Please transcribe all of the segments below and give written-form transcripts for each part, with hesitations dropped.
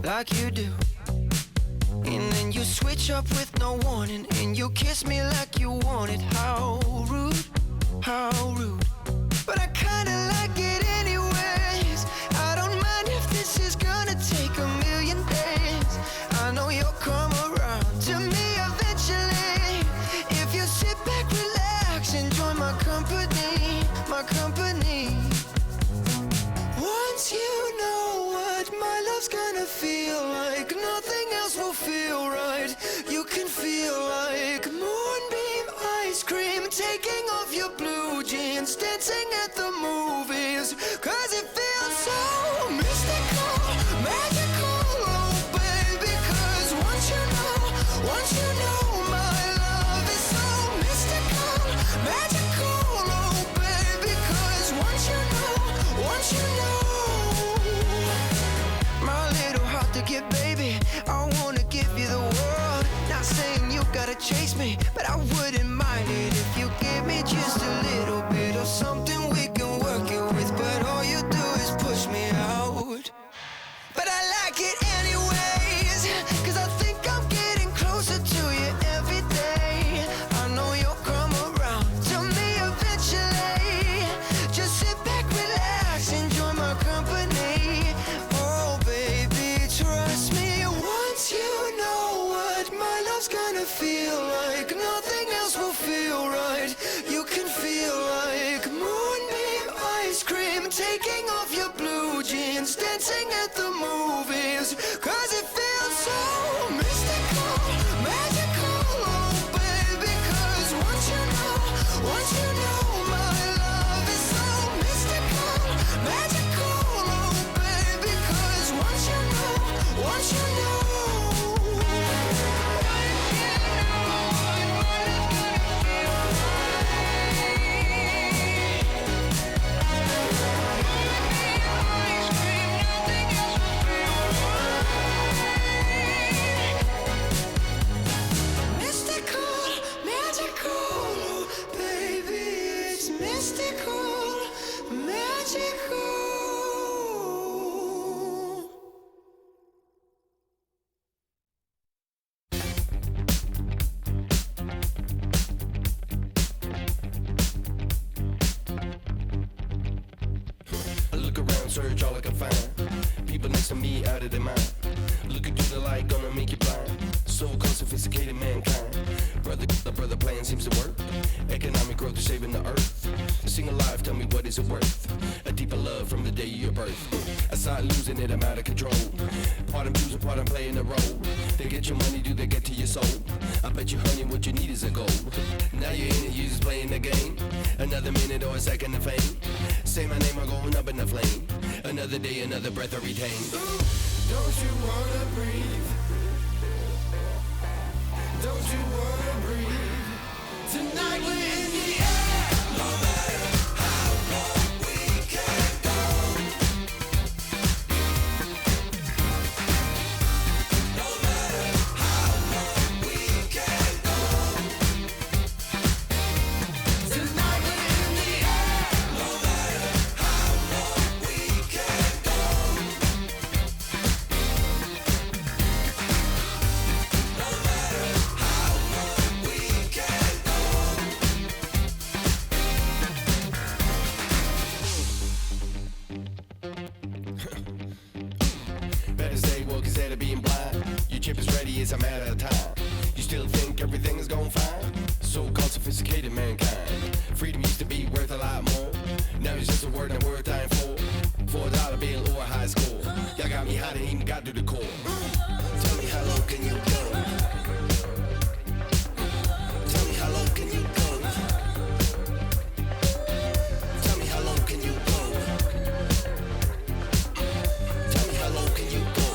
like you do. And then you switch up with no warning, and you kiss me like you want it. How rude, how rude. But I kinda like it anyways. I don't mind if this is gonna take a million days. I know you'll come around to me eventually. If you sit back, relax, enjoy my company, my company. Once you know what my love's gonna feel like, nothing else will feel right. You can feel like moonbeam ice cream, taking off your blue jeans, dancing at the movies, 'cause it feels so mystical, magical, oh baby. 'Cause once you know my love is so mystical, magical, oh baby. 'Cause once you know my little heart to get, baby, I wanna give you the world. Not saying you gotta chase me, but I wouldn't mind it if you give me just a little bit of something we can work it with. But all you do is push me out. But I like it anyways, 'cause I think I'm getting closer to you every day. I know you'll come around to me eventually. Just sit back, relax, enjoy my company. Oh baby, trust me. Once you know what my love's gonna feel like, nothing else will feel right. You can feel like moonbeam ice cream, taking off your blue jeans, dancing at the movies, 'cause it feels so mystical, magical, oh baby. 'Cause once you know my love is so mystical, magical, oh baby. 'Cause once you know mystical, magical, oh baby. It's mystical, magical. I look around, search all I can find. People next to me out of their mind. Looking through the light, gonna make you blind. So-called sophisticated mankind. Brother plan seems to work. Economic growth is saving the earth. Sing alive, tell me what is it worth? A deeper love from the day of your birth. I start losing it, I'm out of control. Part I'm choosing, part I'm playing the role. They get your money, do they get to your soul? I bet you, honey, what you need is a goal. Now you're in it, you just playing the game. Another minute or a second of fame. Say my name, I'm going up in the flame. Another day, another breath I retain. Don't you wanna breathe? Don't you wanna breathe? Tonight we're in the air. No matter how long we can go. No matter how long we can go. Tonight we're in the air. No matter how long we can go. No matter how long we can go. Better stay woke instead of being blind. Your chip is ready, it's a matter of time. You still think everything is going fine? So-called sophisticated mankind. Freedom used to be worth a lot more. Now it's just a word and word dying for. $4 bill or a high score. Y'all got me hot and even got to the core. Tell me how low can you go? Tell me how low can you go? Tell me how low can you go? Tell me how low can you go?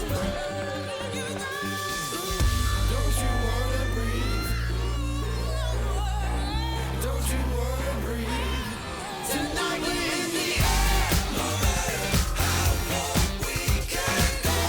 Don't you wanna breathe? Don't you wanna breathe? Tonight we're in the air. No matter how long we can go.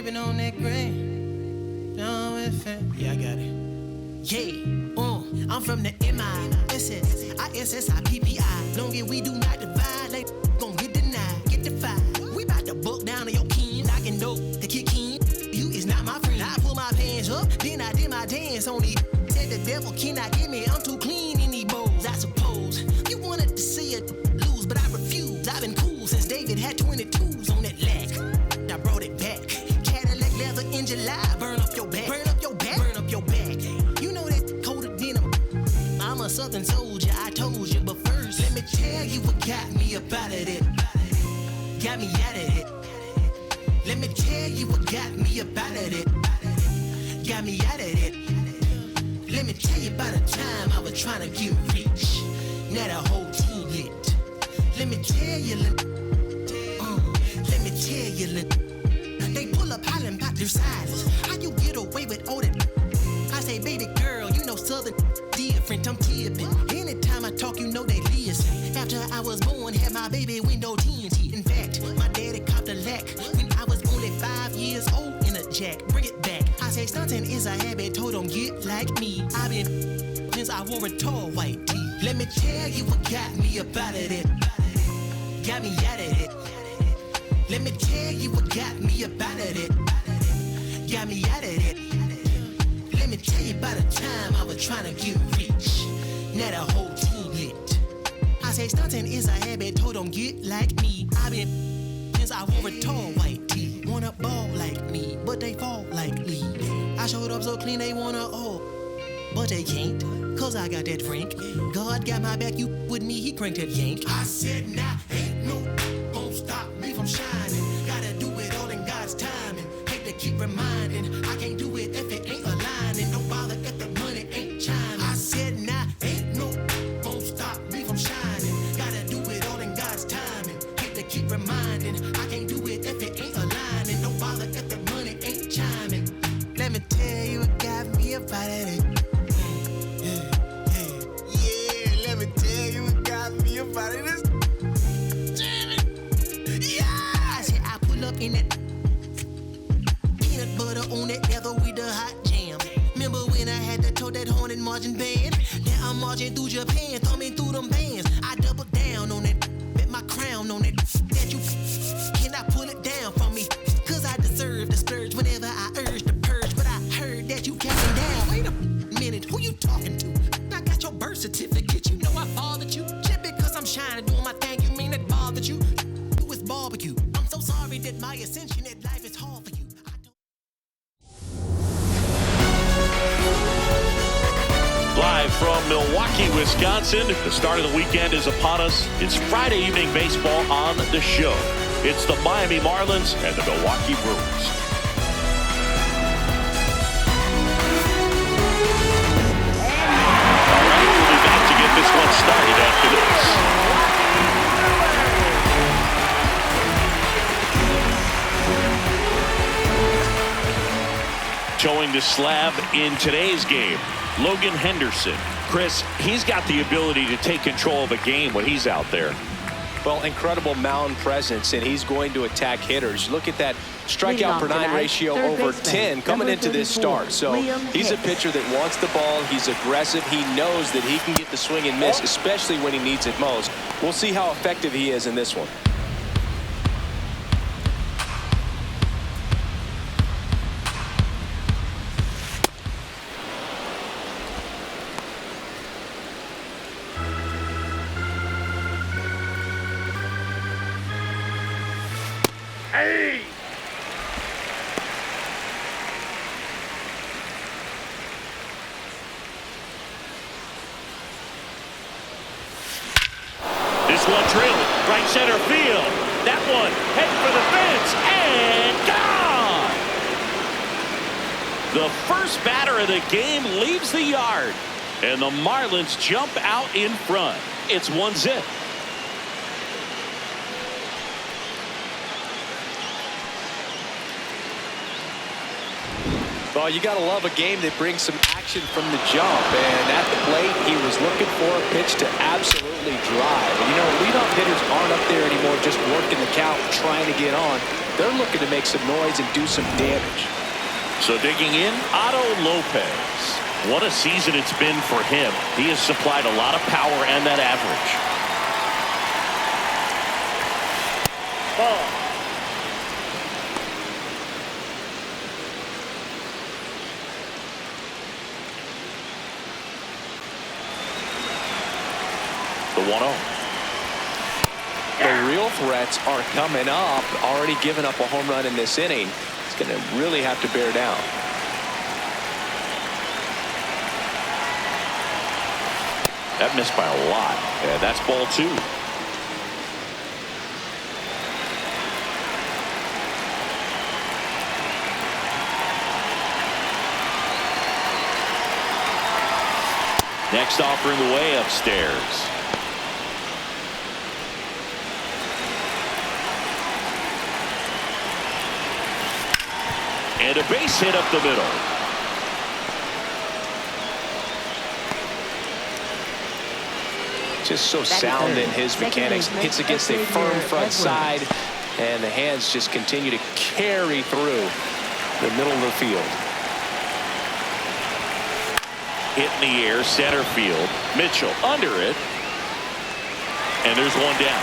sipping on that grain. Yeah, I got it. Yeah, I'm from the MISSISSIPPI. Long as we do not divide, like gon' get denied, get defied. We bout to book down on your kin, knocking dope to kick in. You is not my friend. I pull my pants up, then I did my dance on these. Said the devil cannot get me, I'm too clean in these bowls. I suppose you wanted to see it lose, but I refuse. I've been cool since David had 22s on that lack. I brought it back. Cadillac leather in July, burn up your back, burn up your back, burn up your back. You know that coated denim. I'm a southern soldier, I told you, but first let me tell you what got me up out of it. Got me out of it. Let me tell you what got me up out of it. Got me out of it. Let me tell you about a time I was trying to get rich. Now the whole team lit. Let me tell you, let me tell you, they pull up hollering about their silence. How you get away with all that? I say, baby girl, you know southern different, I'm tipping. Anytime I talk, you know they listen. After I was born, had my baby window TNT. In fact, my daddy copped a lack when I was only 5 years old in a jack. Bring it back. I say stunting is a habit, told them get like me. I've been since I wore a tall white tee. Let me tell you what got me up out of it. Got me out of it. Let me tell you what got me up out of it. Got me out of it. Let me tell you about a time I was trying to get rich. Now the whole team lit. I say stunting is a habit, told them get like me. I've been since I wore a tall white tee. Wanna ball like me, but they fall like leaves. I showed up so clean they wanna but they can't, cause I got that frank. God got my back, you with me, he cranked that yank. I said nah, ain't no gon' stop me from shining. Gotta do it all in God's timing. Hate to keep reminding, I can't do it if it ain't aligning. No bother if the money ain't chiming. I said nah, ain't no gon' stop me from shining. Gotta do it all in God's timing. Hate to keep reminding, I can't do it if it ain't aligning. No bother if the money ain't chiming. Let me tell you what got me up out of it. Let me tell you what got me up out of this. Damn it. Yeah! I said I pull up in that peanut butter on that leather with the hot jam. Remember when I had to tow that horn and marching band? Now I'm marching through Japan, thumbing through them bands. I double down on it, bet my crown on it. That you cannot pull it down from me. Cause I deserve the splurge whenever I urge the purge. But I heard that you kept me down. Wait a minute, who you talking to? I got your birth certificate, you know I fathered you. Just because I'm shining, doing my thing, you mean it bothered you? You was barbecue. I'm so sorry that my ascension at life is hard for you. Live from Milwaukee, Wisconsin, the start of the weekend is upon us. It's Friday evening baseball on the show. It's the Miami Marlins and the Milwaukee Brewers. This one started after this. Showing the slab in today's game, Logan Henderson. Chris, he's got the ability to take control of a game when he's out there. Well, incredible mound presence, and he's going to attack hitters. Look at that strikeout per nine ratio over 10 coming into this start. So he's a pitcher that wants the ball. He's aggressive. He knows that he can get the swing and miss, especially when he needs it most. We'll see how effective he is in this one. Hey! This one drilled right center field. That one heading for the fence and gone. The first batter of the game leaves the yard, and the Marlins jump out in front. It's 1-0. Well, you got to love a game that brings some action from the jump. And at the plate, he was looking for a pitch to absolutely drive. And, you know, leadoff hitters aren't up there anymore just working the count, trying to get on. They're looking to make some noise and do some damage. So digging in, Otto Lopez. What a season it's been for him. He has supplied a lot of power and that average. Ball. The 1-0. The real threats are coming up. Already given up a home run in this inning. He's going to really have to bear down. That missed by a lot. Yeah, that's ball 2. Next offering away upstairs. And a base hit up the middle. Just so sound in his mechanics. Hits against a firm front side, and the hands just continue to carry through the middle of the field. Hit in the air, center field. Mitchell under it. And there's one down.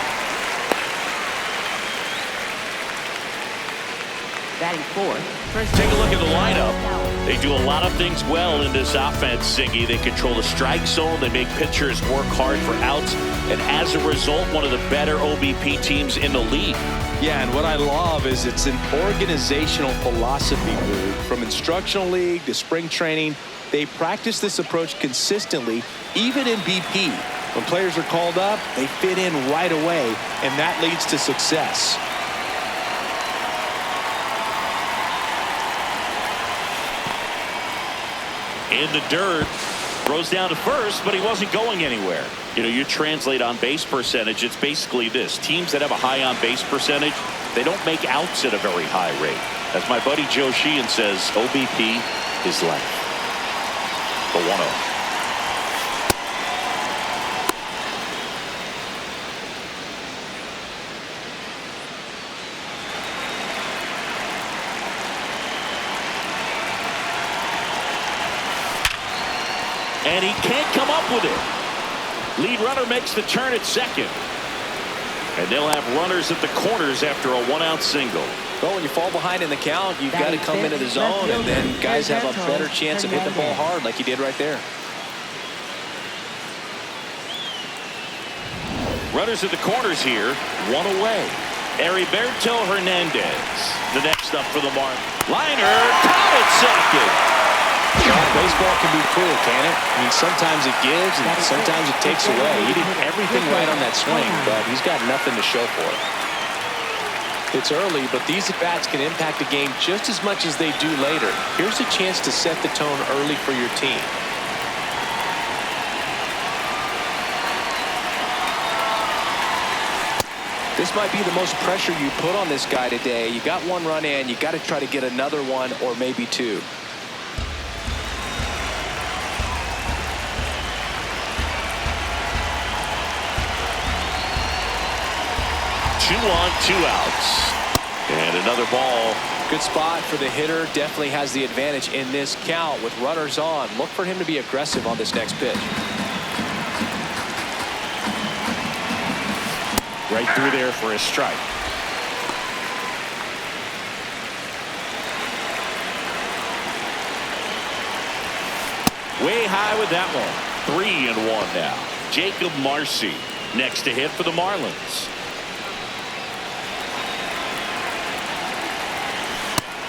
Batting fourth. Take a look at the lineup. They do a lot of things well in this offense, Siggy. They control the strike zone. They make pitchers work hard for outs. And as a result, one of the better OBP teams in the league. Yeah, and what I love is it's an organizational philosophy, Brew. From instructional league to spring training, they practice this approach consistently, even in BP. When players are called up, they fit in right away, and that leads to success. In the dirt, throws down to first, but he wasn't going anywhere. You know, you translate on base percentage, it's basically this. Teams that have a high on base percentage, they don't make outs at a very high rate. As my buddy Joe Sheehan says, OBP is life. The 1-0. And he can't come up with it. Lead runner makes the turn at second. And they'll have runners at the corners after a 1-out single. Well, when you fall behind in the count, you've got to come into the zone, and then guys have a better chance of hitting the ball hard like he did right there. Runners at the corners here, one away. Heriberto Hernandez, the next up for the Marlins. Liner, caught at second. Well, baseball can be cruel, can it? I mean, sometimes it gives and sometimes it takes away. He did everything right on that swing, but he's got nothing to show for it. It's early, but these at-bats can impact a game just as much as they do later. Here's a chance to set the tone early for your team. This might be the most pressure you put on this guy today. You got one run in, you got to try to get another one or maybe two. 2 on, 2 outs. And another ball. Good spot for the hitter. Definitely has the advantage in this count with runners on. Look for him to be aggressive on this next pitch. Right through there for a strike. Way high with that one. 3-1 now. Jacob Marcy next to hit for the Marlins.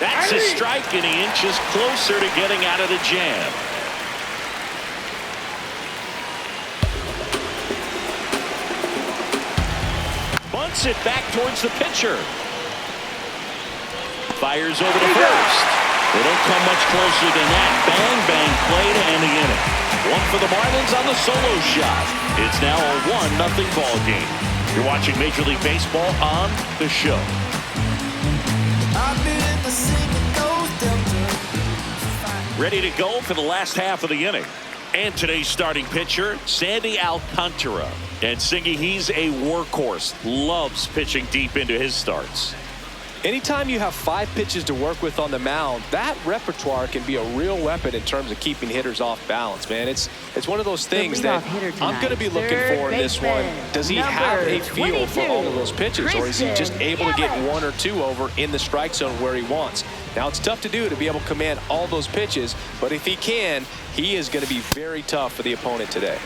That's a strike, and he inches closer to getting out of the jam. Bunts it back towards the pitcher. Fires over to first. They don't come much closer than that. Bang, bang play to end the inning. One for the Marlins on the solo shot. It's now a 1-0 ball game. You're watching Major League Baseball on The Show. I've been singing those delta ready to go for the last half of the inning. And today's starting pitcher, Sandy Alcantara. And Singy, he's a workhorse. Loves pitching deep into his starts. Anytime you have 5 pitches to work with on the mound, that repertoire can be a real weapon in terms of keeping hitters off balance, man. It's one of those things that I'm going to be looking for in this one. Does he have a feel for all of those pitches, or is he just able to get 1 or 2 over in the strike zone where he wants? Now, it's tough to do to be able to command all those pitches, but if he can, he is going to be very tough for the opponent today.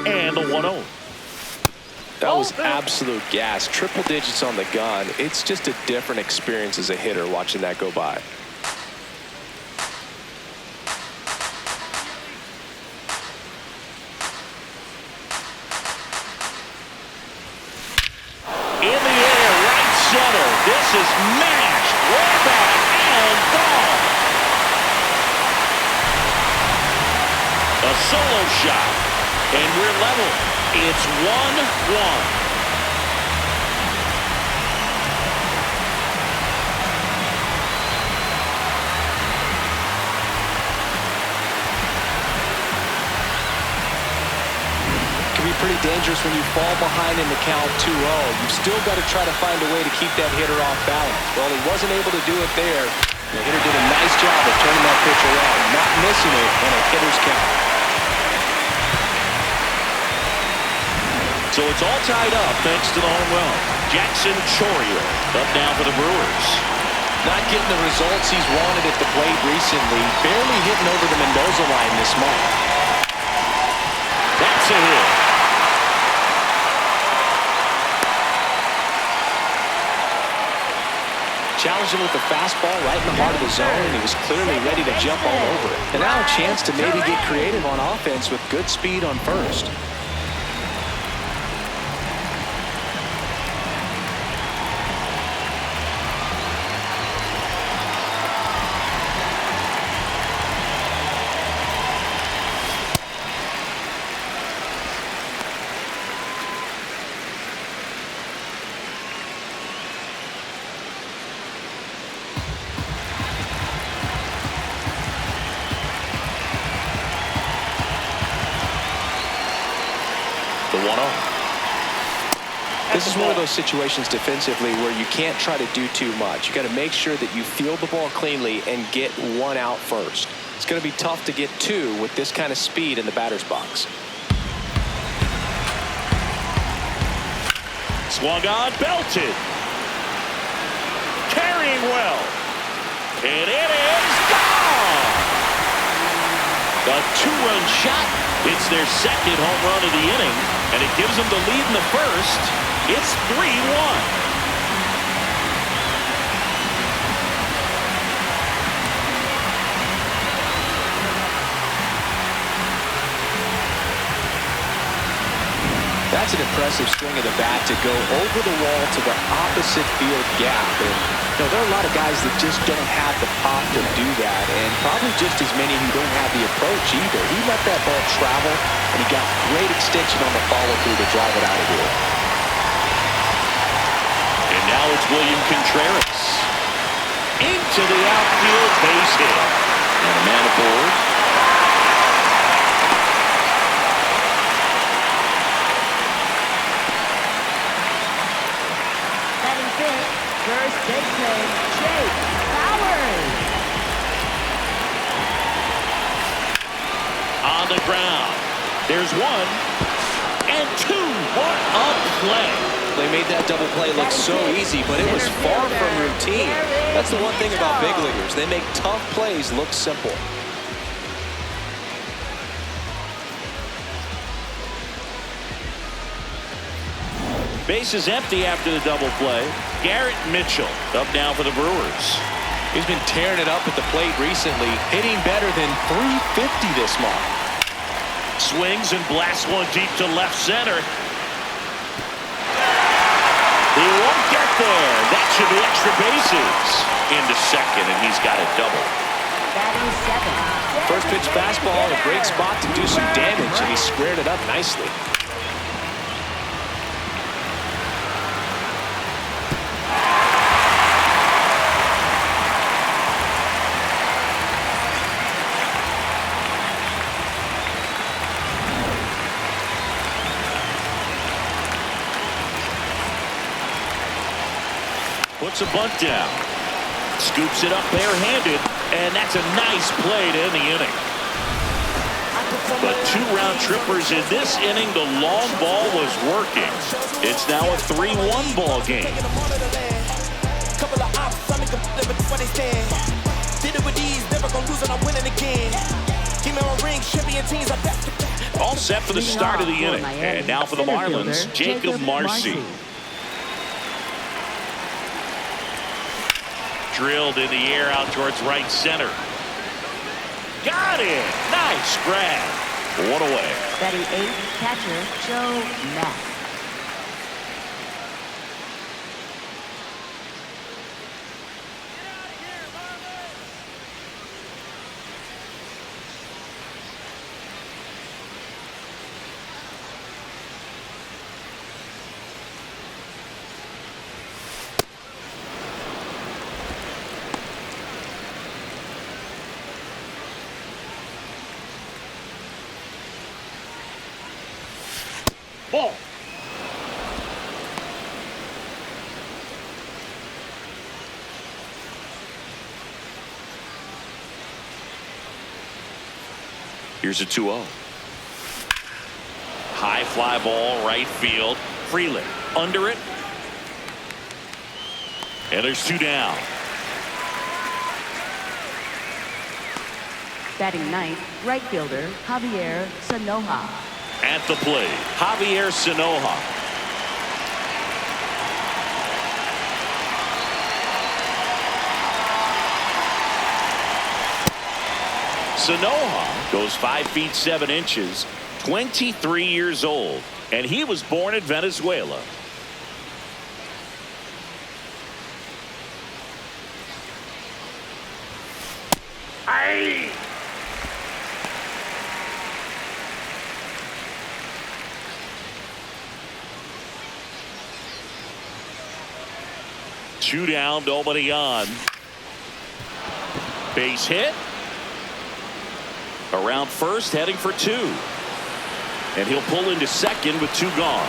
And the 1-0. That was absolute gas. Triple digits on the gun. It's just a different experience as a hitter watching that go by. In the air, right center. This is mashed. Way back and gone. A solo shot. And we're level. It's 1-1. Pretty dangerous when you fall behind in the count 2-0. You've still got to try to find a way to keep that hitter off balance. Well, he wasn't able to do it there. The hitter did a nice job of turning that pitch around, not missing it on a hitter's count. So it's all tied up thanks to the home run. Jackson Chourio up now for the Brewers. Not getting the results he's wanted at the plate recently. Barely hitting over the Mendoza line this month. That's a hit. Challenged him with the fastball right in the heart of the zone, and he was clearly ready to jump all over it. And now a chance to maybe get creative on offense with good speed on first. This is one of those situations defensively where you can't try to do too much. You got to make sure that you field the ball cleanly and get 1 out first. It's going to be tough to get 2 with this kind of speed in the batter's box. Swung on, belted. Carrying well. And it is gone. A 2-run shot. It's their second home run of the inning, and it gives them the lead in the first. It's 3-1. That's an impressive swing of the bat to go over the wall to the opposite field gap. And you know, there are a lot of guys that just don't have the pop to do that, and probably just as many who don't have the approach either. He let that ball travel, and he got great extension on the follow-through to drive it out of here. And now it's William Contreras. Into the outfield, base hit. And a man aboard. First baseman, Jake Bowers. On the ground. There's 1 and 2. What a play. They made that double play look so easy, but it was far from routine. That's the one thing about big leaguers. They make tough plays look simple. Base is empty after the double play. Garrett Mitchell up now for the Brewers. He's been tearing it up at the plate recently, hitting better than .350 this month. Swings and blasts one deep to left center. He won't get there. That should be extra bases. Into second, and he's got a double. Batting 7. First pitch fastball, a great spot to do some damage, and he squared it up nicely. Puts a bunt down. Scoops it up barehanded, and that's a nice play to end the inning. But 2 round trippers in this inning. The long ball was working. It's now a 3-1 ball game. All set for the start of the inning. And now for the Marlins, Jacob Marcy. Drilled in the air out towards right center. Got it. Nice grab. One away. Batting 8th, catcher Joe Mack. Ball. Here's a 2-0. High fly ball, right field. Freeland under it. And there's 2 down. Batting 9th, right fielder Javier Sanoja. At the plate, Javier Sanoja. Sanoja goes 5 feet 7 inches, 23 years old, and he was born in Venezuela. Aye. Two down, nobody on. Base hit. Around first, heading for 2. And he'll pull into second with 2 gone.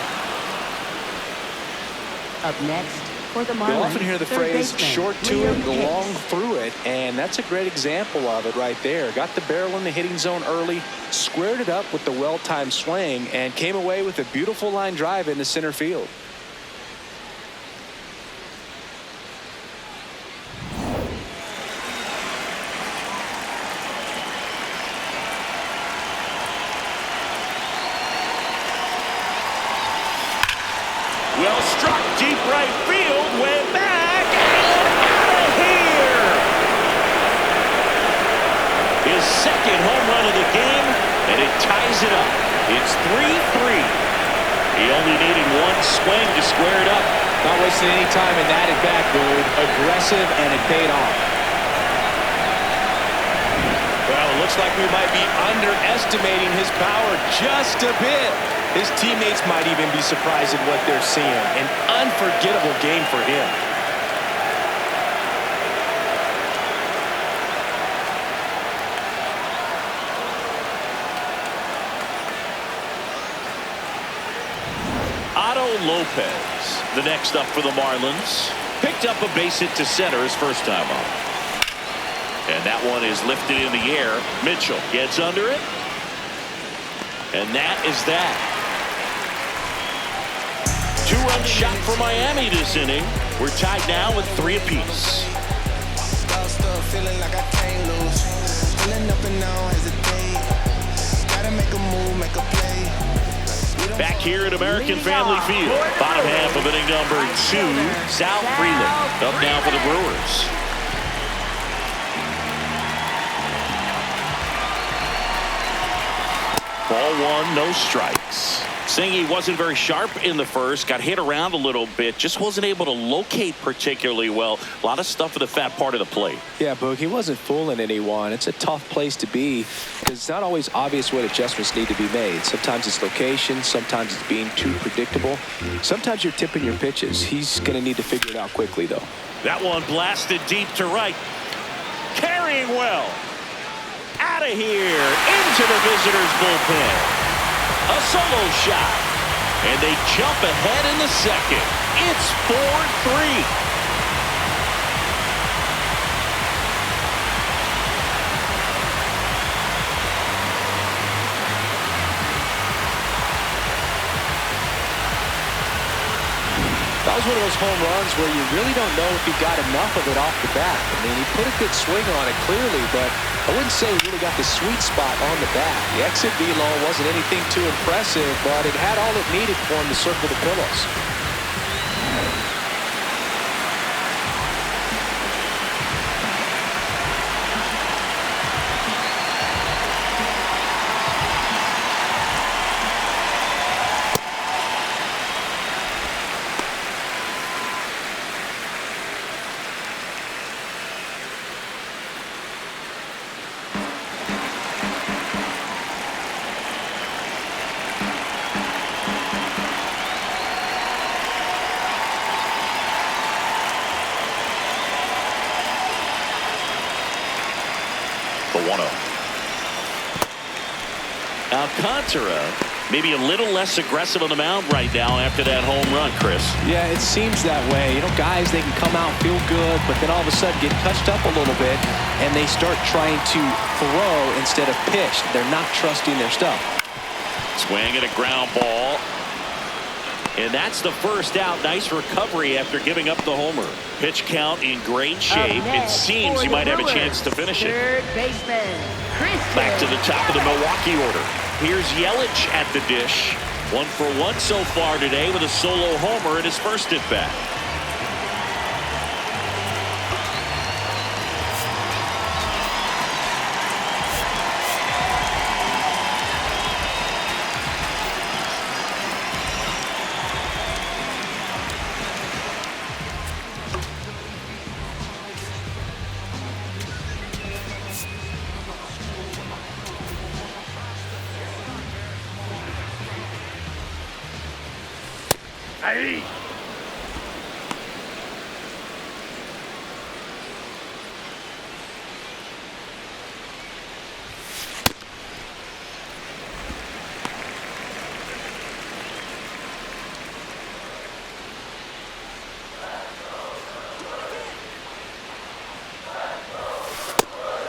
Up next for the Marlins. You often hear the phrase short to it, long through it, and that's a great example of it right there. Got the barrel in the hitting zone early, squared it up with the well-timed swing, and came away with a beautiful line drive into center field. Well struck, deep right field, way back, and out of here! His second home run of the game, and it ties it up. It's 3-3. He only needed 1 swing to square it up. Not wasting any time in that at-bat, Brew. Aggressive, and it paid off. Well, it looks like we might be underestimating his power just a bit. His teammates might even be surprised at what they're seeing. An unforgettable game for him. Otto Lopez, the next up for the Marlins, picked up a base hit to center his first time up. And that one is lifted in the air. Mitchell gets under it. And that is that. 2-run shot for Miami this inning. We're tied now with 3 apiece. Feeling like I can't lose. Pulling up and down, hesitate. Gotta make a move, make a play. Back here at American Family Field. Bottom half of inning number 2. Sal Freeland up now for the Brewers. Ball one, no strikes. Saying he wasn't very sharp in the first, got hit around a little bit, just wasn't able to locate particularly well. A lot of stuff at the fat part of the plate. Yeah, Boog, he wasn't fooling anyone. It's a tough place to be because it's not always obvious what adjustments need to be made. Sometimes it's location, sometimes it's being too predictable. Sometimes you're tipping your pitches. He's going to need to figure it out quickly, though. That one blasted deep to right. Carrying well. Out of here, into the visitors' bullpen. A solo shot. And they jump ahead in the second. It's 4-3. That was one of those home runs where you really don't know if he got enough of it off the bat. I mean, he put a good swing on it clearly, but I wouldn't say he really got the sweet spot on the bat. The exit velo wasn't anything too impressive, but it had all it needed for him to circle the pillows. Alcantara maybe a little less aggressive on the mound right now after that home run, Chris. Yeah, it seems that way. You know, guys, they can come out, feel good, but then all of a sudden get touched up a little bit, and they start trying to throw instead of pitch. They're not trusting their stuff. Swing at a ground ball. And that's the first out. Nice recovery after giving up the homer. Pitch count in great shape. It seems you might have a chance to finish it. Third baseman, Back to the top of the Milwaukee order. Here's Yelich at the dish. 1 for 1 so far today with a solo homer in his first at bat. Hey.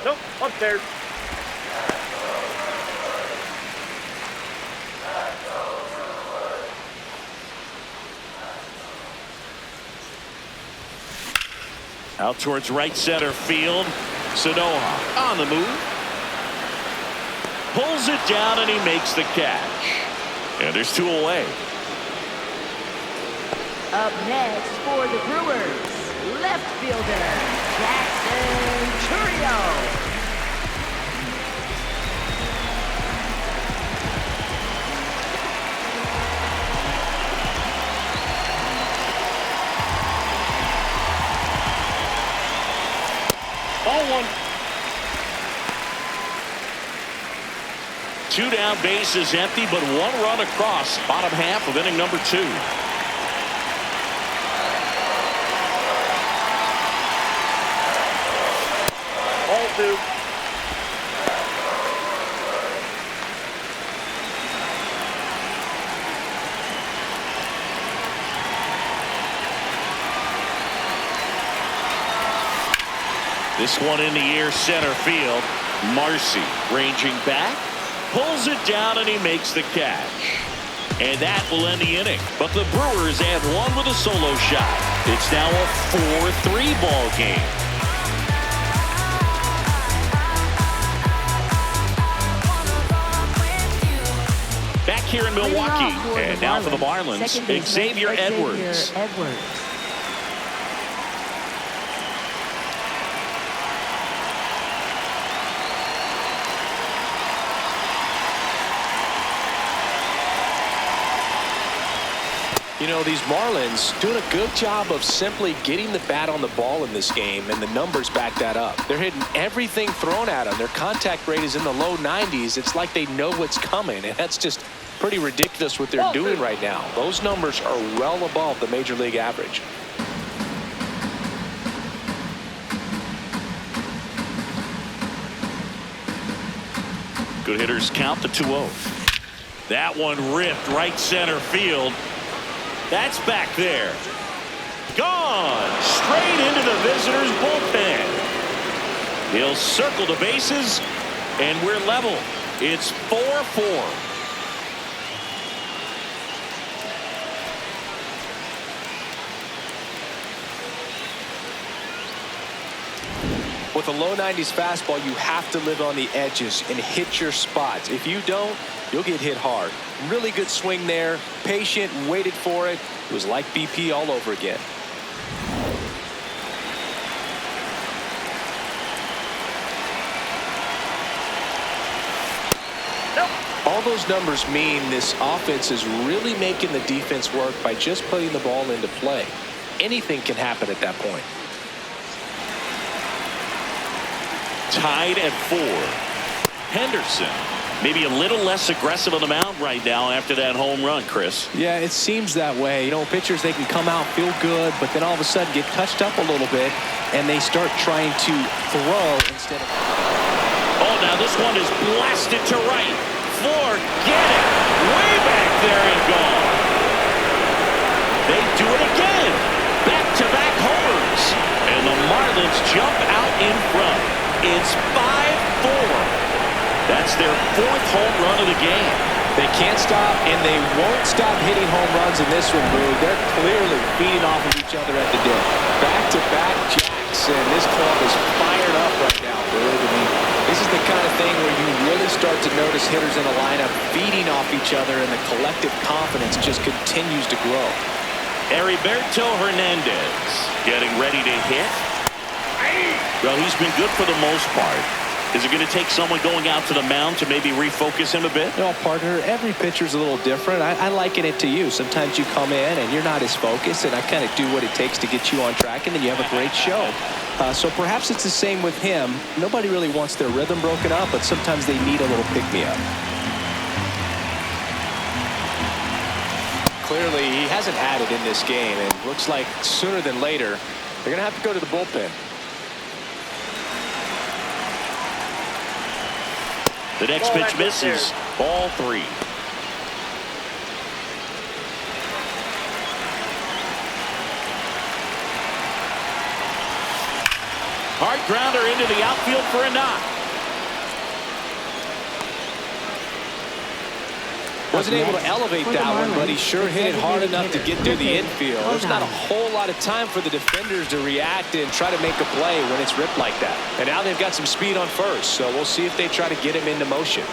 Nope, up there. Out towards right center field. Sanoha on the move. Pulls it down and he makes the catch. And there's 2 away. Up next for the Brewers, left fielder, Jackson Chourio. Ball one. 2 down, bases empty, but 1 run across. Bottom half of inning number 2. Ball 2. This one in the air, center field. Marcy ranging back, pulls it down, and he makes the catch. And that will end the inning. But the Brewers add 1 with a solo shot. It's now a 4-3 ball game. Back here in Milwaukee, and now for the Marlins, Xavier Edwards. You know, these Marlins doing a good job of simply getting the bat on the ball in this game, and the numbers back that up. They're hitting everything thrown at them. Their contact rate is in the low 90s. It's like they know what's coming, and that's just pretty ridiculous what they're doing right now. Those numbers are well above the major league average. Good hitters count the 2-0. That one ripped right center field. That's back there. Gone. Straight into the visitors' bullpen. He'll circle the bases, and we're level. It's 4-4. With a low 90s fastball, you have to live on the edges and hit your spots. If you don't, you'll get hit hard. Really good swing there. Patient, waited for it. It was like BP all over again. All those numbers mean this offense is really making the defense work by just putting the ball into play. Anything can happen at that point. Tied at 4. Henderson maybe a little less aggressive on the mound right now after that home run, Chris. Yeah, it seems that way. You know, pitchers, they can come out, feel good, but then all of a sudden get touched up a little bit, and they start trying to throw instead of... Oh, now this one is blasted to right. Forget it. Way back there and gone. They do it again. Back-to-back homers. And the Marlins jump out in front. It's 5-4. That's their 4th home run of the game. They can't stop, and they won't stop hitting home runs in this one, Brew. They're clearly feeding off of each other at the dip. Back-to-back jacks, and this club is fired up right now, Brew. I mean, this is the kind of thing where you really start to notice hitters in a lineup feeding off each other, and the collective confidence just continues to grow. Heriberto Hernandez getting ready to hit. Well, he's been good for the most part. Is it going to take someone going out to the mound to maybe refocus him a bit? No, partner, every pitcher's a little different. I liken it to you. Sometimes you come in and you're not as focused, and I kind of do what it takes to get you on track, and then you have a great show. So perhaps it's the same with him. Nobody really wants their rhythm broken up, but sometimes they need a little pick-me-up. Clearly, he hasn't had it in this game, and looks like sooner than later, they're going to have to go to the bullpen. The next pitch misses. Ball 3. Hard grounder into the outfield for a knock. Wasn't able to elevate that one, but he sure hit it hard enough to get through the infield. There's not a whole lot of time for the defenders to react and try to make a play when it's ripped like that. And now they've got some speed on first, so we'll see if they try to get him into motion.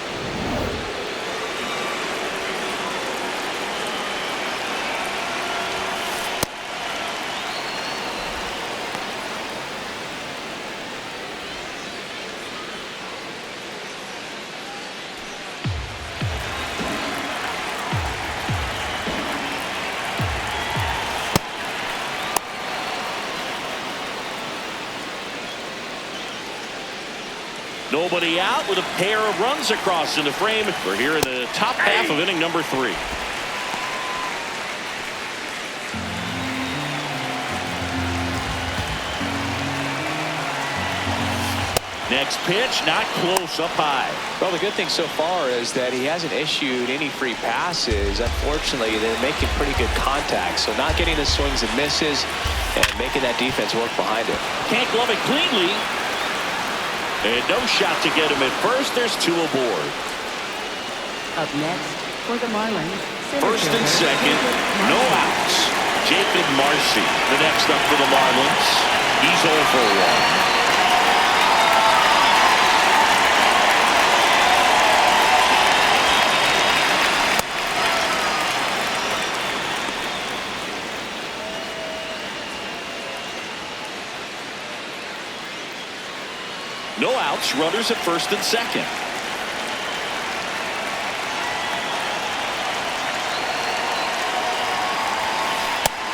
Nobody out with a pair of runs across in the frame. We're here in the top half of inning number 3. Next pitch, not close, up high. Well, the good thing so far is that he hasn't issued any free passes. Unfortunately, they're making pretty good contact, so not getting the swings and misses and making that defense work behind him. Can't glove it cleanly. And no shot to get him at first. There's 2 aboard. Up next for the Marlins. First and second, no outs. Jacob Marcy, the next up for the Marlins. He's 0 for 1. No outs, runners at first and second.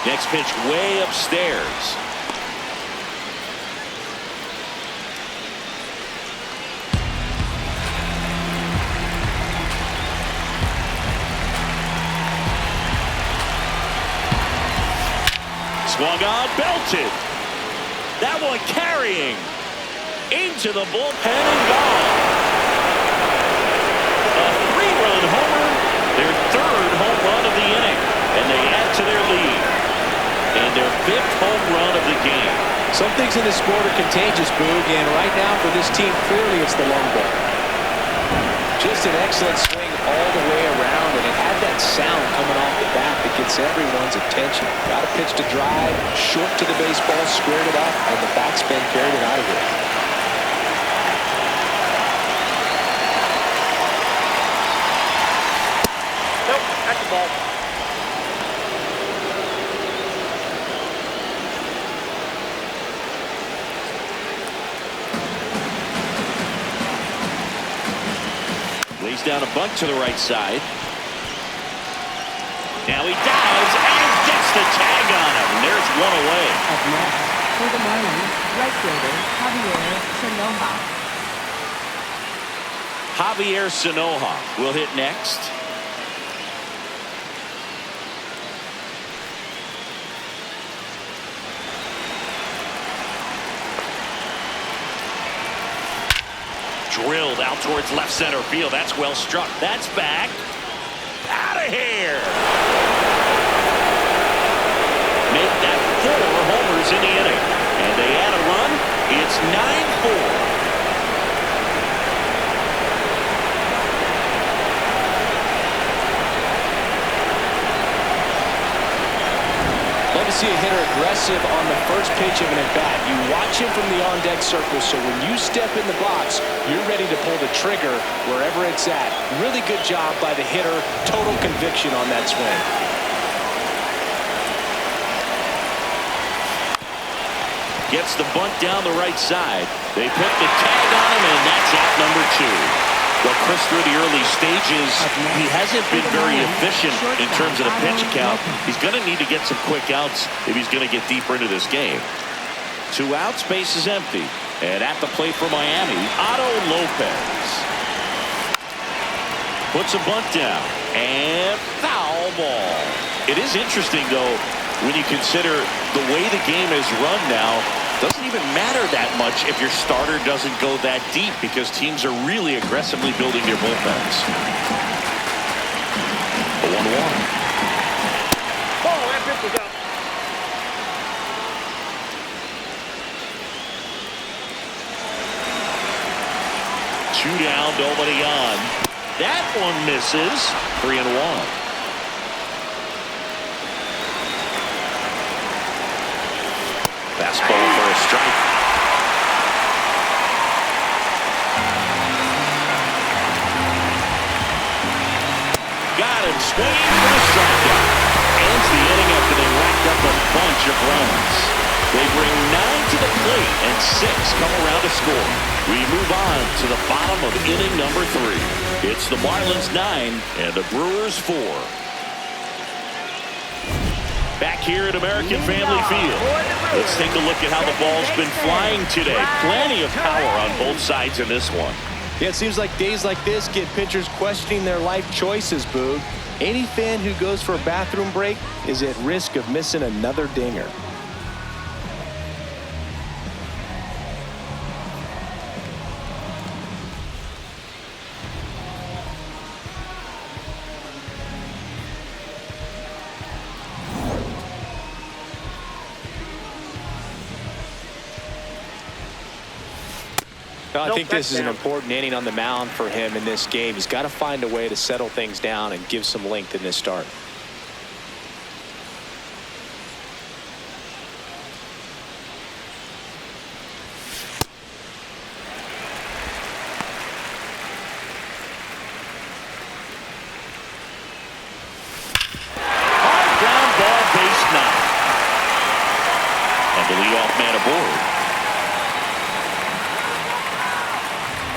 Next pitch way upstairs. Swung on, belted. That one carrying into the bullpen and gone. A 3-run homer, their 3rd home run of the inning, and they add to their lead. And their 5th home run of the game. Some things in this sport are contagious, Boog, and right now for this team, clearly it's the long ball. Just an excellent swing all the way around, and it had that sound coming off the bat that gets everyone's attention. Got a pitch to drive, short to the baseball, squared it up, and the backspin carried it out of here. Nope, that's the ball. Lays down a bunt to the right side. Now he dives and gets the tag on him. And there's one away. Up next, for the Marlins, right fielder Javier Sanoja. Javier Sanoja will hit next. Drilled out towards left center field. That's well struck. That's back. Out of here. Make that 4 homers in the inning. And they add a run. It's 9-4. Love to see a hitter aggressive on the first pitch of an at-bat. You watch him from the on-deck circle, so when you step in the box, you're ready to pull the trigger wherever it's at. Really good job by the hitter. Total conviction on that swing. Gets the bunt down the right side. They put the tag on him, and that's out number 2. Well, Chris, through the early stages, he hasn't been very efficient in terms of the pitch count. He's going to need to get some quick outs if he's going to get deeper into this game. 2 outs, base is empty. And at the plate for Miami, Otto Lopez. Puts a bunt down. And foul ball. It is interesting, though, when you consider the way the game is run now. Doesn't even matter that much if your starter doesn't go that deep, because teams are really aggressively building their bullpens. A 1-1. Oh, that pitch was up. Two down, nobody on. That one misses. 3-1. Fastball for a strike. Got him swinging for the strikeout. Ends the inning after they racked up a bunch of runs. They bring 9 to the plate and 6 come around to score. We move on to the bottom of inning number 3. It's the Marlins 9 and the Brewers 4. Back here at American Family Field. Let's take a look at how the ball's been flying today. Plenty of power on both sides in this one. Yeah, it seems like days like this get pitchers questioning their life choices, Boog. Any fan who goes for a bathroom break is at risk of missing another dinger. I think this is an important inning on the mound for him in this game. He's got to find a way to settle things down and give some length in this start. Hard ground ball, base 9. And the leadoff man aboard.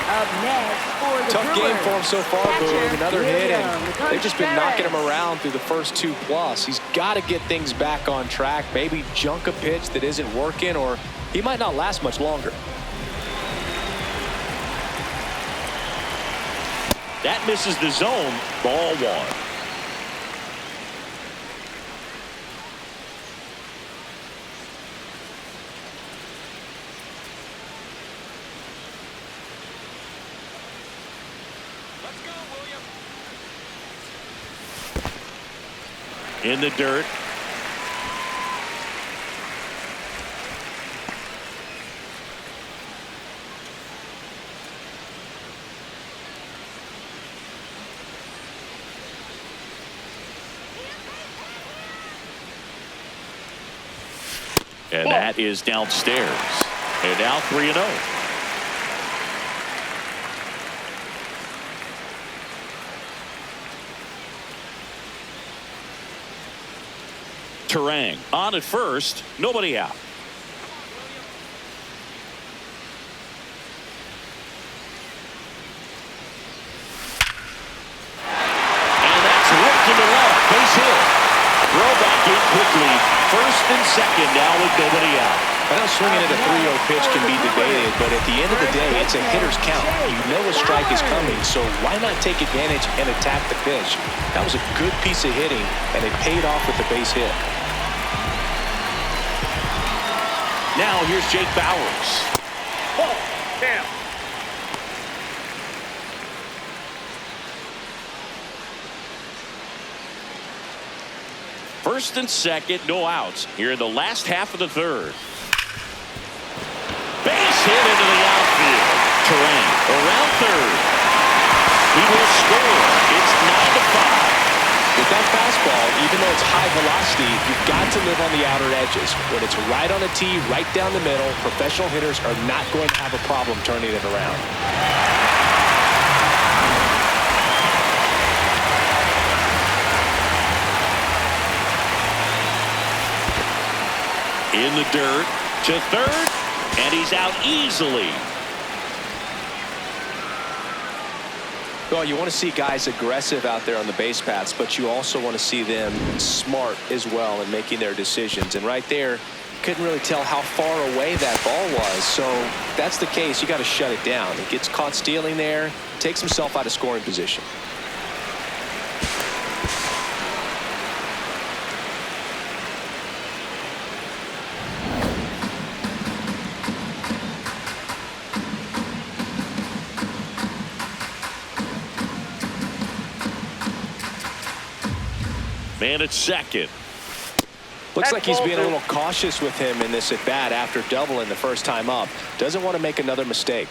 Up Next for the Tough game for him so far, Boog. Another hit, and they've just been knocking him around through the first 2+. He's got to get things back on track, maybe junk a pitch that isn't working, or he might not last much longer. That misses the zone. Ball 1. In the dirt. And that is downstairs. And now 3-0. Terang on at first, nobody out. And that's ripped into left, base hit. Throw back in quickly. First and second now with nobody out. I know swinging at a 3-0 pitch can be debated, but at the end of the day, it's a hitter's count. You know a strike is coming, so why not take advantage and attack the pitch? That was a good piece of hitting, and it paid off with the base hit. Now here's Jake Bowers. Ball. Down. First and second, no outs here in the last half of the third. Base hit into the outfield. Terang around third. He will score. It's 9-5. With that fastball, even though it's high velocity, you've got to live on the outer edges. When it's right on a tee, right down the middle, professional hitters are not going to have a problem turning it around. In the dirt to third, and he's out easily. Well, you want to see guys aggressive out there on the base paths, but you also want to see them smart as well in making their decisions. And right there, couldn't really tell how far away that ball was. So if that's the case, you got to shut it down. He gets caught stealing there, takes himself out of scoring position. Man at second. Looks like he's being a little cautious with him in this at bat after doubling the first time up. Doesn't want to make another mistake.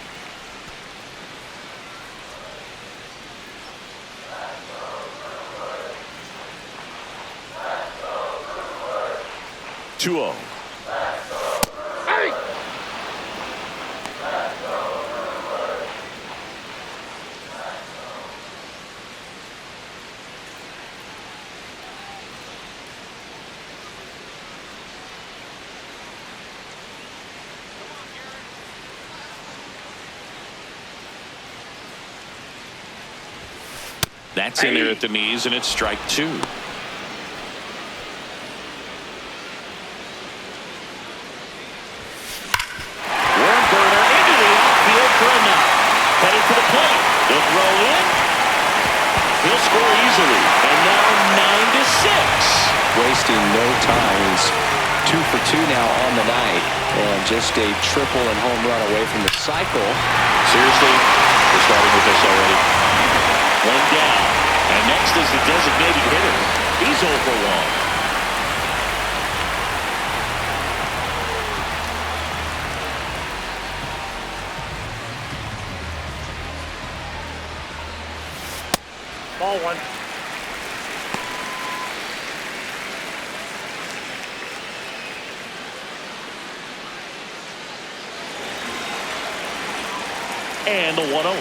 Two-0. That's in there at the knees, and it's strike 2. Warren Burner into the outfield for a knock. Headed to the plate. They'll throw in. He'll score easily. And now 9-6. Wasting no time. He's 2 for 2 now on the night. And just a triple and home run away from the cycle. Seriously, we're starting with this already. One down. And next is the designated hitter. He's 0 for 1. Ball 1. And the 1-0.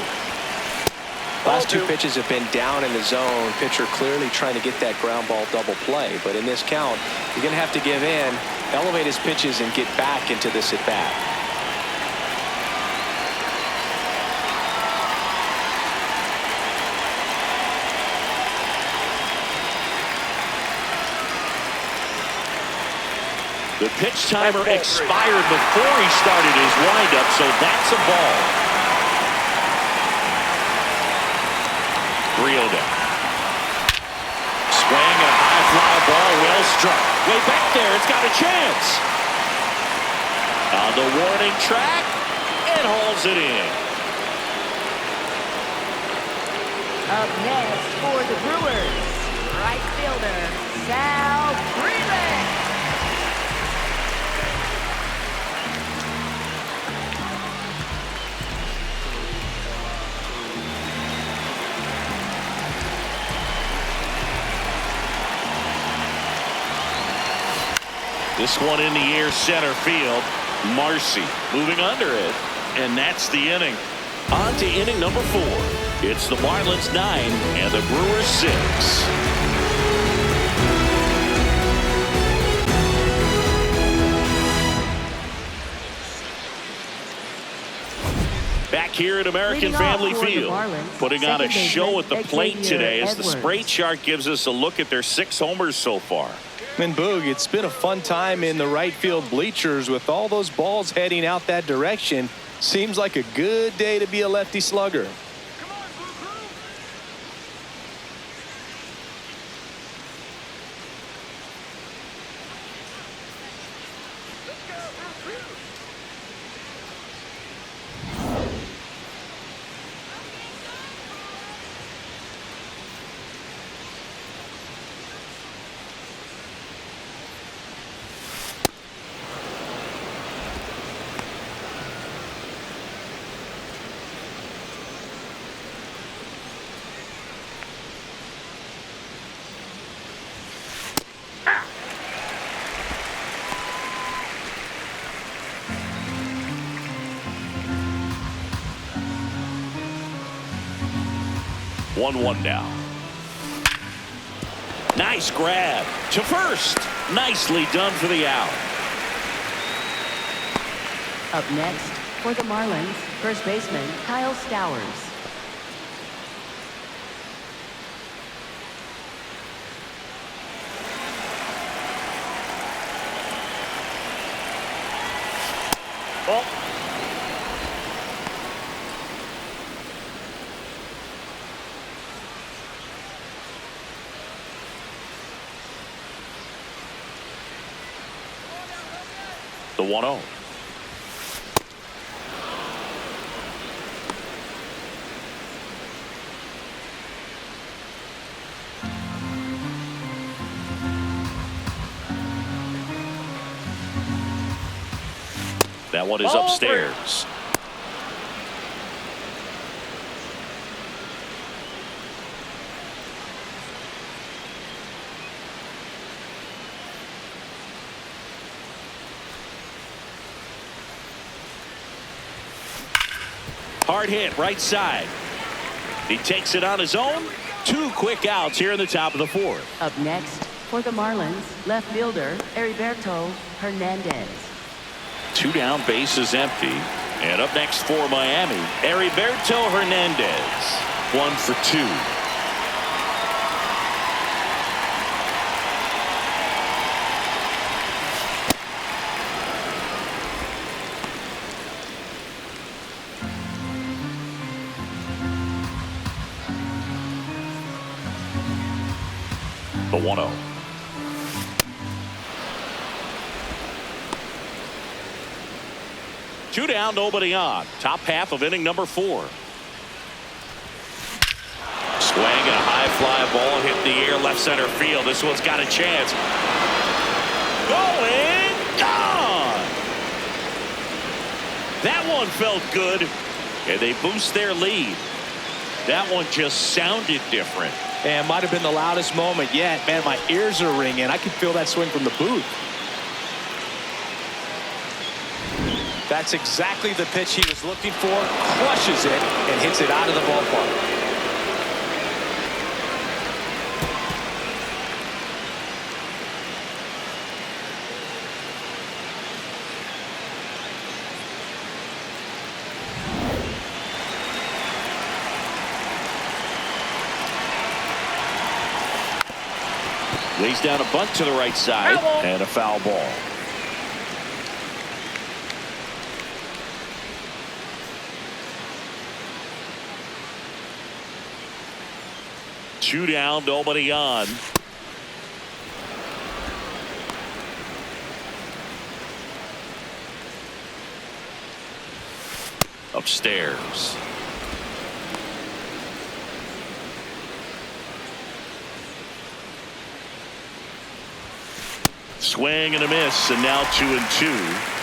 Last 2 pitches have been down in the zone. Pitcher clearly trying to get that ground ball double play. But in this count, you're going to have to give in, elevate his pitches, and get back into this at bat. The pitch timer expired before he started his windup, so that's a ball. 3-0 down. Swing and a high fly ball, well struck. Way back there, it's got a chance. On the warning track, it hauls it in. Up next for the Brewers, right fielder, Sal Freeland. This one in the air, center field. Marcy moving under it, and that's the inning. On to inning number 4. It's the Marlins 9 and the Brewers 6. Back here at American Family Field, putting on a show at the plate today as the spray chart gives us a look at their 6 homers so far. And Boog, it's been a fun time in the right field bleachers with all those balls heading out that direction. Seems like a good day to be a lefty slugger. One now. Nice grab to first. Nicely done for the out. Up next for the Marlins, first baseman Kyle Stowers. Ball. The 1-0. That one is upstairs. Hard hit right side. He takes it on his own. 2 quick outs here in the top of the 4th. Up next for the Marlins, left fielder Heriberto Hernandez. 2 down, bases empty. And up next for Miami, Heriberto Hernandez. 1 for 2. The 1-0. Two down, nobody on. Top half of inning number 4. Swing and a high fly ball hit the air left center field. This one's got a chance. Going, gone. That one felt good, and they boost their lead. That one just sounded different. And might have been the loudest moment yet. Man, my ears are ringing. I can feel that swing from the booth. That's exactly the pitch he was looking for. Crushes it and hits it out of the ballpark. Lays down a bunt to the right side and a foul ball. 2 down, nobody on. Upstairs. Swing and a miss, and now 2-2.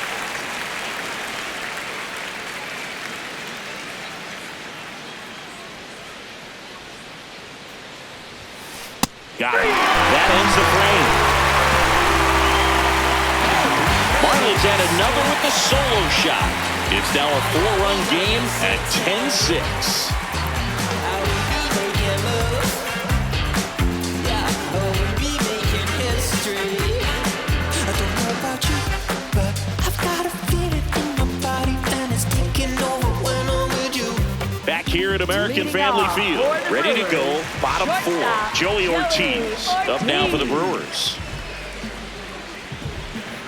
Got it. That ends the frame. Marlins add another with the solo shot. It's now a 4-run game at 10-6. Back here at American Family Field, ready to go, bottom 4. Joey Ortiz up now for the Brewers.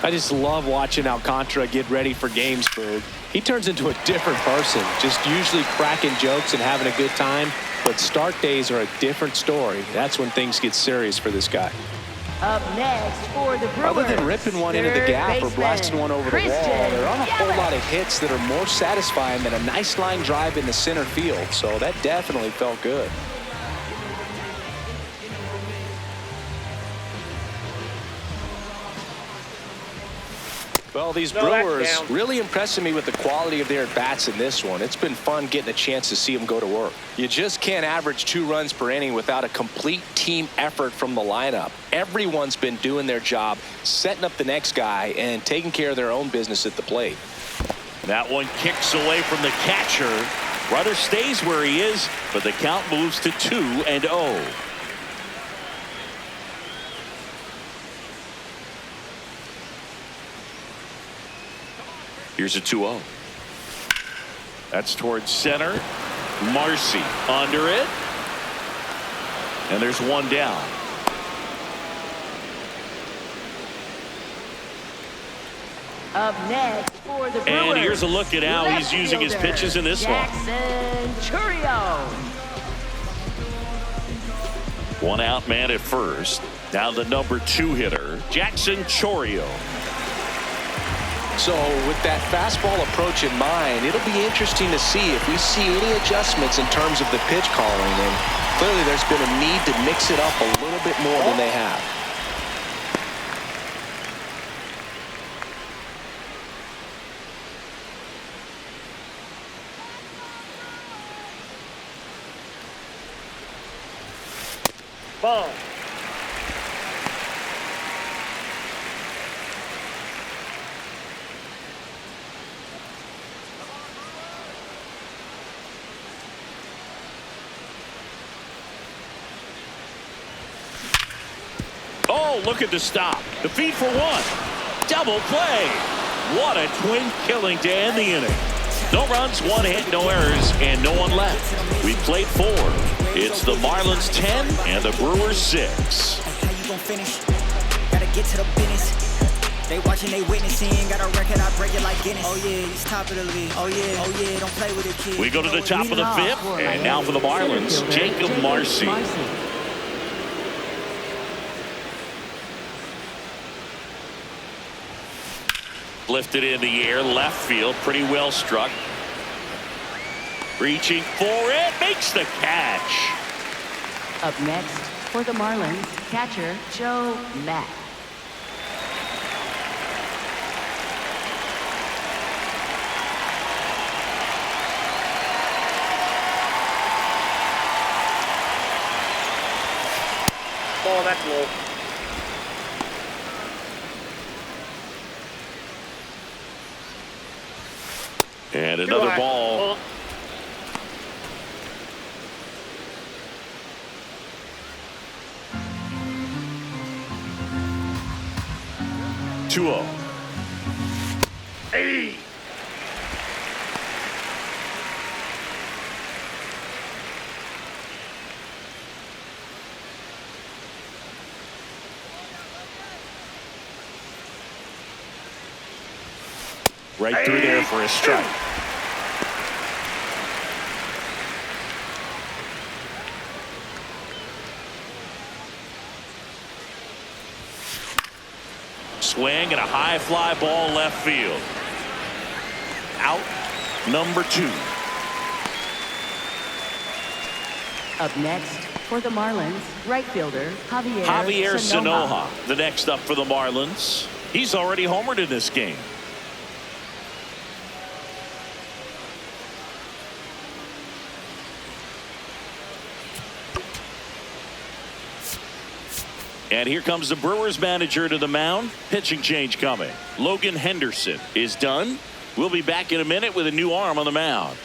I just love watching Alcantara get ready for games, Brew. He turns into a different person, just usually cracking jokes and having a good time. But start days are a different story. That's when things get serious for this guy. Up next for the Brewers, other than ripping one into the gap or blasting one over the wall, there aren't a whole lot of hits that are more satisfying than a nice line drive in the center field. So that definitely felt good. Well, these Brewers really impressing me with the quality of their at-bats in this one. It's been fun getting a chance to see them go to work. You just can't average 2 runs per inning without a complete team effort from the lineup. Everyone's been doing their job, setting up the next guy, and taking care of their own business at the plate. That one kicks away from the catcher. Runner stays where he is, but the count moves to 2-0. Here's a 2-0. That's towards center. Marcy under it. And there's 1 down. Up next for the Brewers, and here's a look at how he's using his pitches in this Jackson Chourio. 1 out man at first. Now the number 2 hitter, Jackson Chourio. So with that fastball approach in mind, it'll be interesting to see if we see any adjustments in terms of the pitch calling. And clearly there's been a need to mix it up a little bit more than they have. Ball. Oh, look at the stop. The feed for 1. Double play. What a twin killing to end the inning. No runs, 1 hit, no errors, and no one left. We played 4. It's the Marlins 10 and the Brewers 6. How you gonna finish? Gotta get to the business. They watching, they witnessing. Got a record, I break it like Guinness. Oh yeah, he's top of the league. Oh yeah, don't play with it, kid. We go to the top of the 5th, and now for the Marlins, Jacob Marcy. Lifted in the air, left field, pretty well struck. Reaching for it, makes the catch. Up next for the Marlins, catcher Joe Mack. Ball, that's low. And another ball. 2-0. Hey. Right through there for a strike. Swing and a high fly ball left field. Out number 2. Up next for the Marlins, right fielder Javier Sanoja, the next up for the Marlins. He's already homered in this game. And here comes the Brewers manager to the mound. Pitching change coming. Logan Henderson is done. We'll be back in a minute with a new arm on the mound.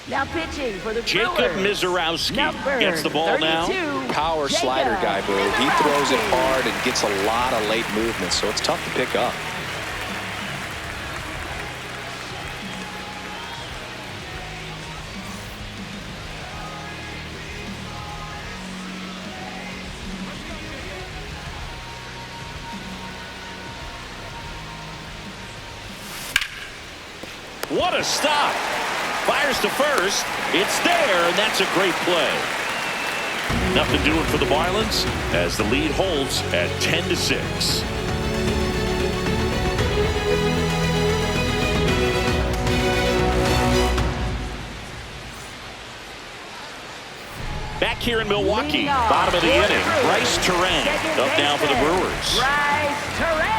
Now pitching for the Jacob Brewers. Mizorowski gets the ball now. Power slider guy, Brew. He throws it hard and gets a lot of late movement, so it's tough to pick up. What a stop. Fires to first. It's there, and that's a great play. Nothing doing for the Marlins as the lead holds at 10-6. Back here in Milwaukee, bottom of the inning, Bryce Terang up now for the Brewers. Bryce Terang.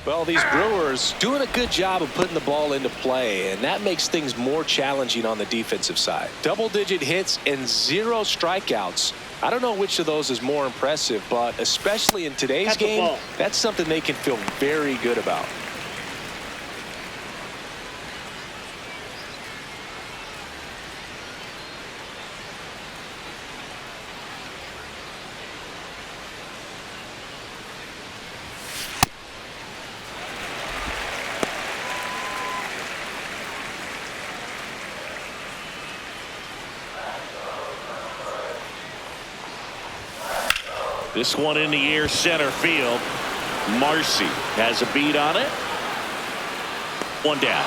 Well, these Brewers doing a good job of putting the ball into play, and that makes things more challenging on the defensive side. Double-digit hits and 0 strikeouts. I don't know which of those is more impressive, but especially in today's game, that's something they can feel very good about. This one in the air, center field. Marcy has a beat on it. One down.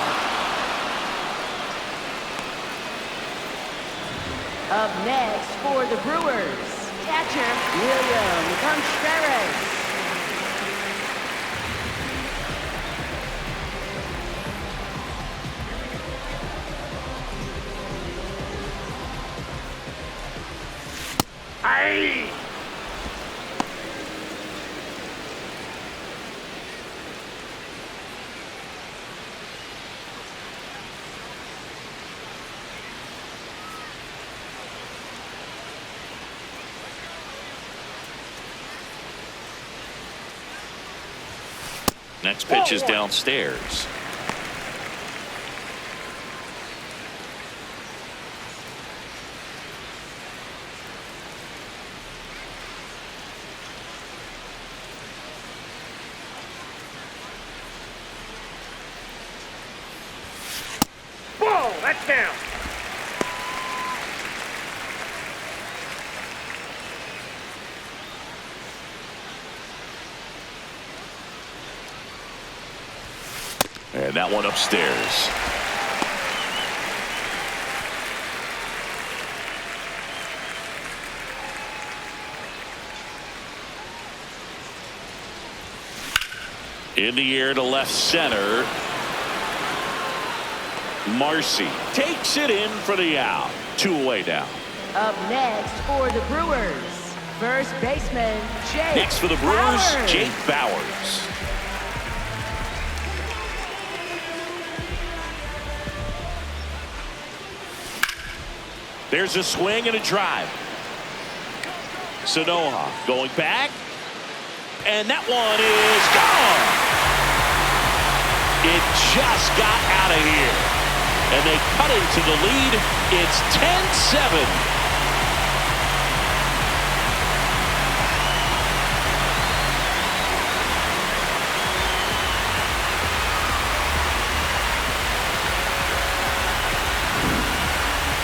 Up next for the Brewers, catcher William Contreras. Aye. Next pitch is downstairs. Whoa, that's down. And that one upstairs. In the air to left center. Marcy takes it in for the out. 2 away now. Up next for the Brewers, first baseman Jake Next for the Brewers, Bowers. Jake Bowers. There's a swing and a drive. Sanoja going back. And that one is gone. It just got out of here. And they cut into the lead. It's 10-7.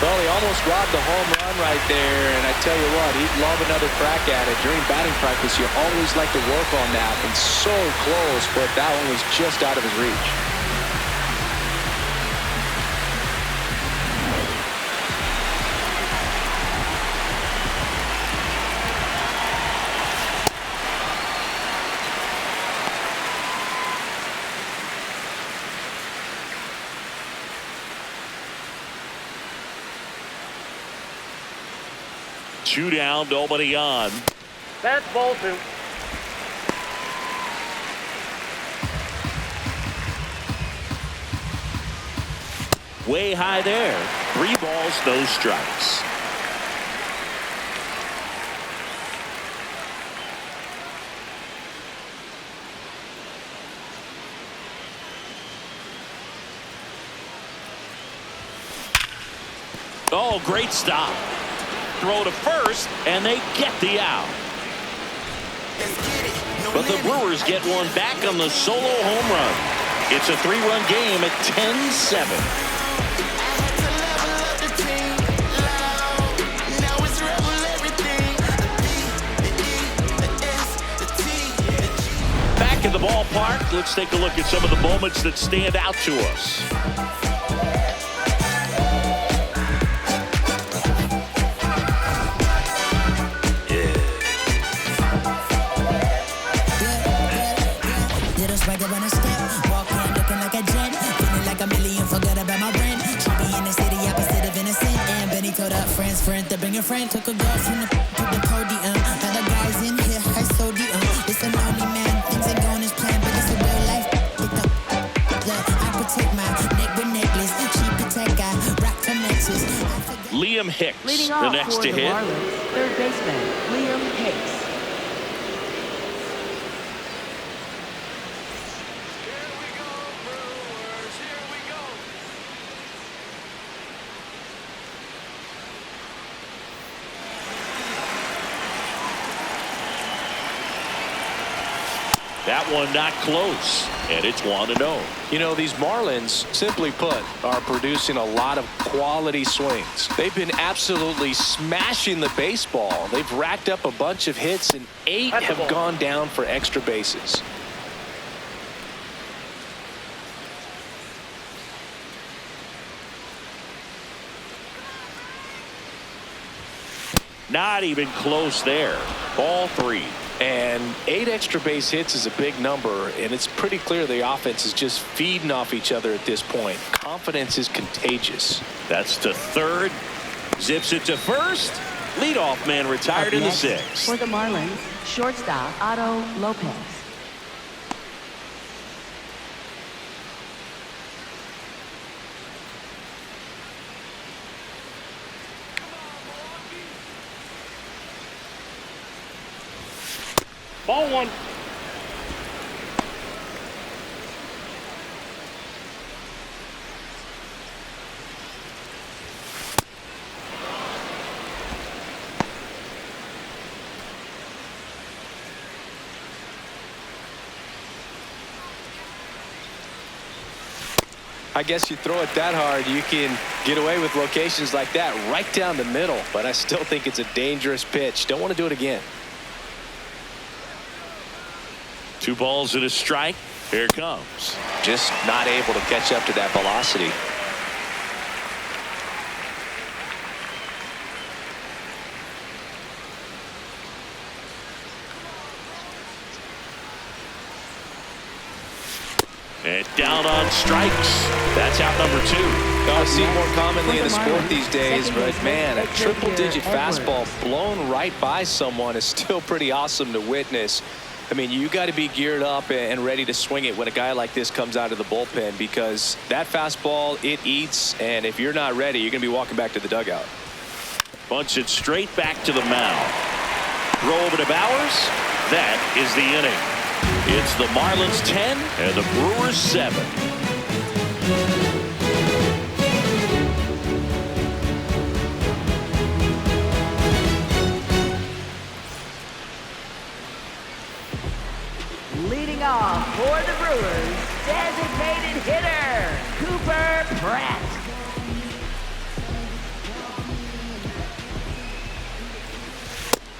Well, he almost robbed the home run right there, and I tell you what, he'd love another crack at it. During batting practice, you always like to work on that, and so close, but that one was just out of his reach. Two down, nobody on. That's ball two. Way high there. 3 balls, no strikes. Oh, great stop. Throw to first, and they get the out. But the Brewers get one back on the solo home run. It's a 3-run game at 10-7. Back in the ballpark, let's take a look at some of the moments that stand out to us. Friend to bring a friend, took a girl from the podium. Now the guys in here, her sodium. It's a lonely man, things ain't going as planned, but it's a real life. I protect my neck with necklace. She protect, I rock her nexus. Liam Hicks, Leading the off next for to the hit. Marlins, third baseman Liam Hicks. That one not close, and it's 1-0. You know, these Marlins, simply put, are producing a lot of quality swings. They've been absolutely smashing the baseball. They've racked up a bunch of hits, and 8 have gone down for extra bases. Not even close there. Ball 3. And 8 extra base hits is a big number, and it's pretty clear the offense is just feeding off each other at this point. Confidence is contagious. That's to third. Zips it to first. Leadoff man retired in the 6th. For the Marlins, shortstop Otto Lopez. Ball 1. I guess you throw it that hard, you can get away with locations like that right down the middle, but I still think it's a dangerous pitch. Don't want to do it again. 2 balls and a strike. Here it comes. Just not able to catch up to that velocity. And down on strikes. That's out number 2. I see it more commonly in the sport these days, but man, a triple-digit fastball blown right by someone is still pretty awesome to witness. I mean, you got to be geared up and ready to swing it when a guy like this comes out of the bullpen, because that fastball, it eats, and if you're not ready, you're going to be walking back to the dugout. Bunts it straight back to the mound. Throw over to Bowers. That is the inning. It's the Marlins 10 and the Brewers 7. Leading off for the Brewers, designated hitter Cooper Pratt.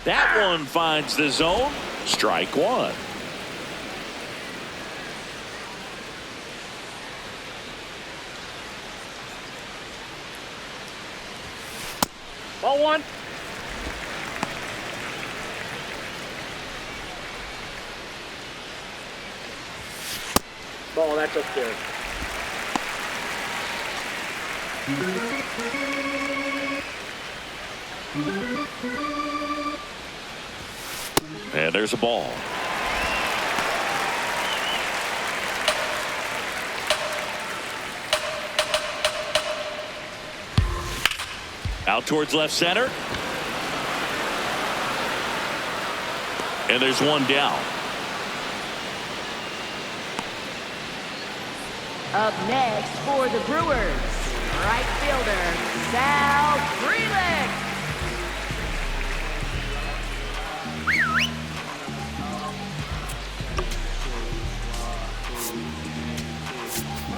That one finds the zone. Strike one. Ball one. Ball, that's upstairs. And there's a ball. Out towards left center. And there's one down. Up next for the Brewers, right fielder, Sal Frelick.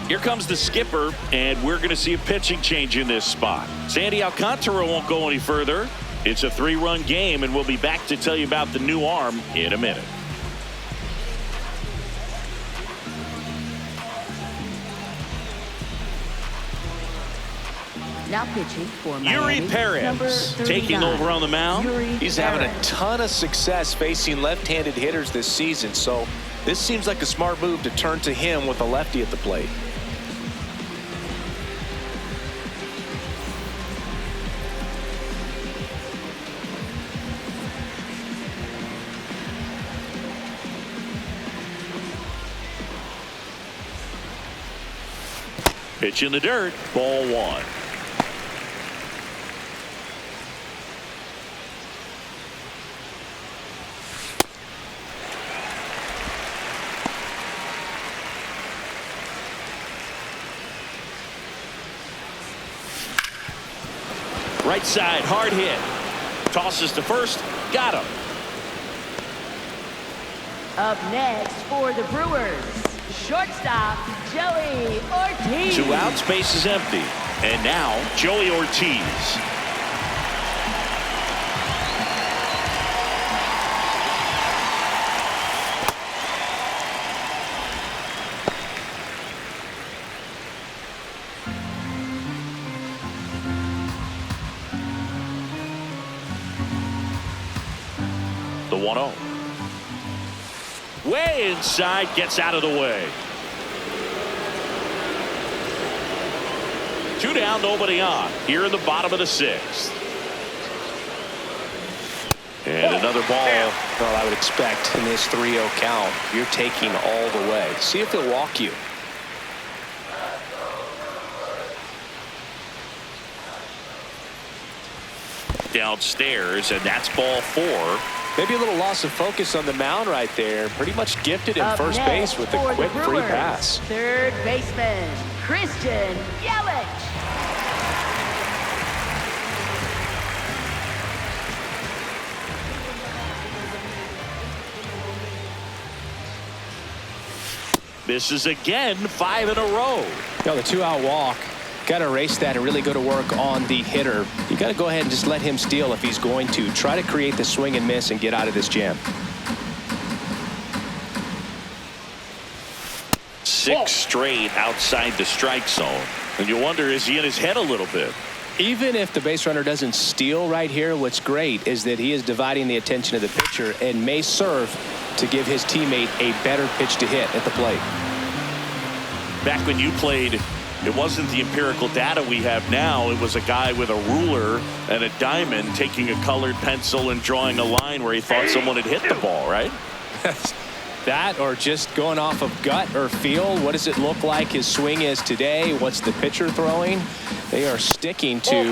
Here comes the skipper, and we're going to see a pitching change in this spot. Sandy Alcantara won't go any further. It's a 3-run game, and we'll be back to tell you about the new arm in a minute. Now pitching for Yuri Miami, Perez number taking 39. over on the mound. He's having a ton of success facing left-handed hitters this season, so this seems like a smart move to turn to him with a lefty at the plate. Pitch in the dirt, ball one. Right side, hard hit. Tosses to first, got him. Up next for the Brewers, shortstop, Joey Ortiz. 2 outs, base is empty. And now, Joey Ortiz. The 1-0. Way inside, gets out of the way. 2 down, nobody on. Here in the bottom of the 6th. And another ball. Well, I would expect in this 3-0 count, you're taking all the way. See if they'll walk you. Downstairs, and that's ball 4. Maybe a little loss of focus on the mound right there. Pretty much gifted at Up first next base with a for the quick free Brewers, pass. third baseman, Christian Yelich. Misses again, 5 in a row. You know, the 2-out walk, got to erase that and really go to work on the hitter. You got to go ahead and just let him steal if he's going to. Try to create the swing and miss and get out of this jam. 6 straight outside the strike zone. And you wonder, is he in his head a little bit? Even if the base runner doesn't steal right here, what's great is that he is dividing the attention of the pitcher and may serve to give his teammate a better pitch to hit at the plate. Back when you played, it wasn't the empirical data we have now. It was a guy with a ruler and a diamond taking a colored pencil and drawing a line where he thought someone had hit the ball, right? That, or just going off of gut or feel. What does it look like his swing is today? What's the pitcher throwing? They are sticking to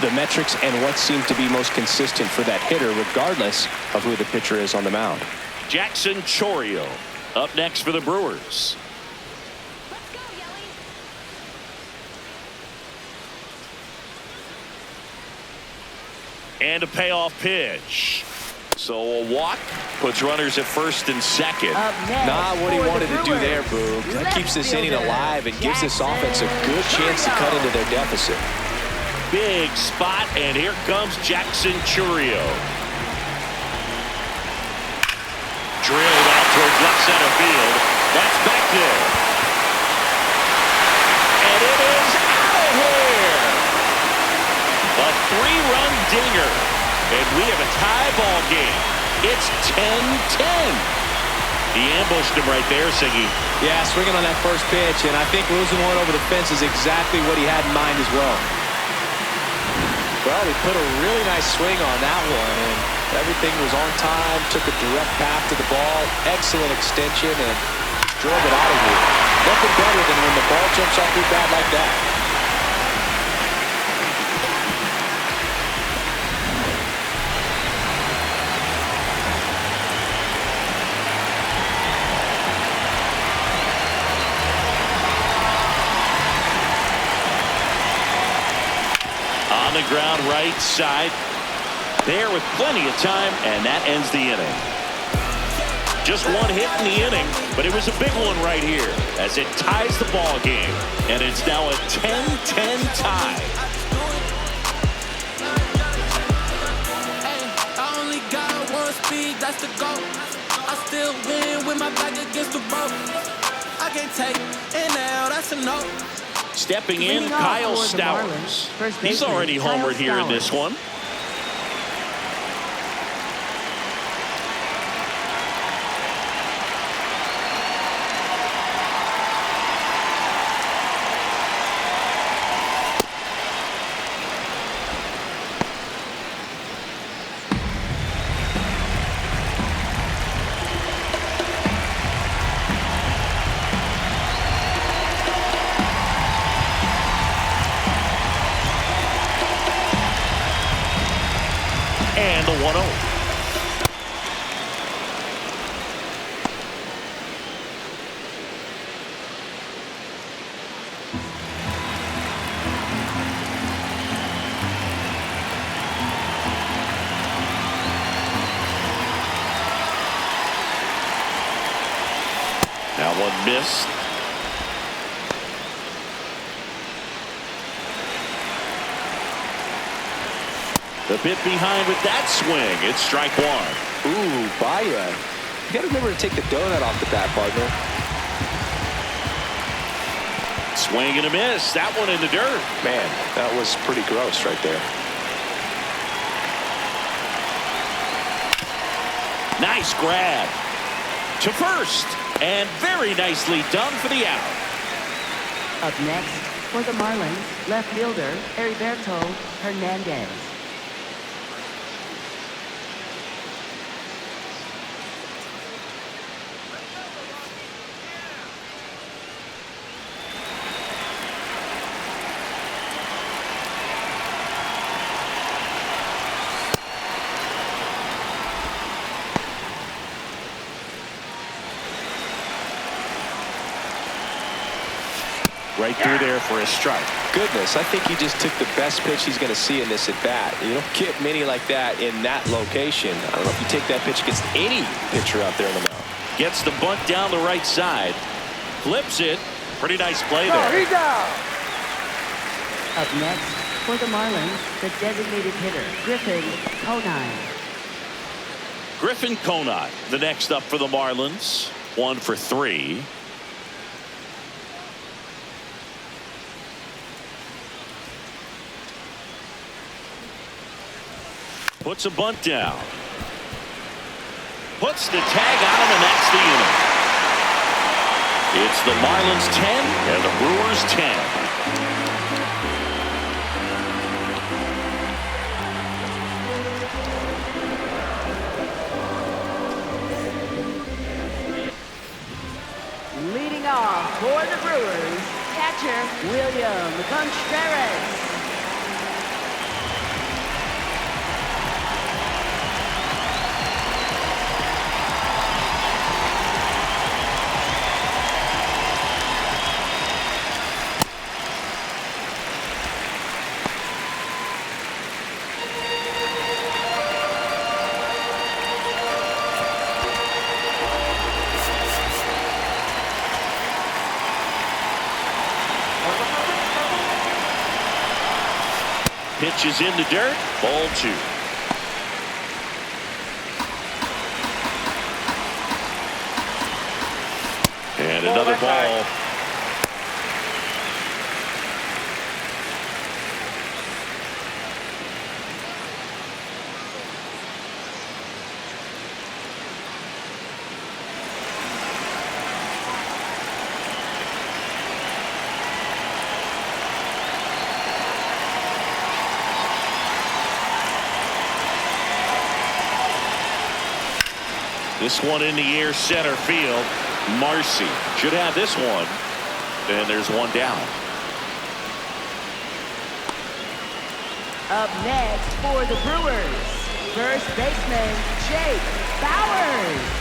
the metrics and what seems to be most consistent for that hitter, regardless of who the pitcher is on the mound. Jackson Chourio up next for the Brewers. And a payoff pitch. So a walk puts runners at first and second. Not what he wanted to do there, Boo. That keeps this inning alive and gives this offense a good chance to cut into their deficit. Big spot, and here comes Jackson Chourio. Drilled out towards left center field. That's back there. And it is out of here. A 3-run dinger. And we have a tie ball game. It's 10-10. He ambushed him right there, Siggy. Yeah, swinging on that first pitch, and I think losing one over the fence is exactly what he had in mind as well. Well, he put a really nice swing on that one, and everything was on time, took a direct path to the ball, excellent extension, and drove it out of here. Nothing better than when the ball jumps off your bat like that. On the ground right side there with plenty of time, and that ends the inning. Just one hit in the inning, but it was a big one right here as it ties the ball game, and it's now a 10-10 tie. I only got one speed, that's the goal. I still win with my back against the rope. I can't take it now, that's a no. Stepping in, Kyle Stowers. He's already homered here in this one. And the 1-0. Now one missed. The bit behind with that swing. It's strike one. Ooh, Baya. You got to remember to take the donut off the bat, partner. Swing and a miss. That one in the dirt. Man, that was pretty gross right there. Nice grab to first, and very nicely done for the out. Up next for the Marlins, left fielder Heriberto Hernandez. Right through there for a strike. Goodness, I think he just took the best pitch he's going to see in this at bat. You don't get many like that in that location. I don't know if you take that pitch against any pitcher out there in the mound. Gets the bunt down the right side. Flips it. Pretty nice play there. Up next for the Marlins, the designated hitter Griffin Conine. Griffin Conine, the next up for the Marlins. 1 for 3. Puts a bunt down. Puts the tag on him, and that's the inning. It's the Marlins 10 and the Brewers 10. Leading off for the Brewers, catcher William Contreras. Pitch is in the dirt. Ball 2. Another ball. This one in the air, center field. Marcy should have this one. And there's one down. Up next for the Brewers, first baseman Jake Bauers.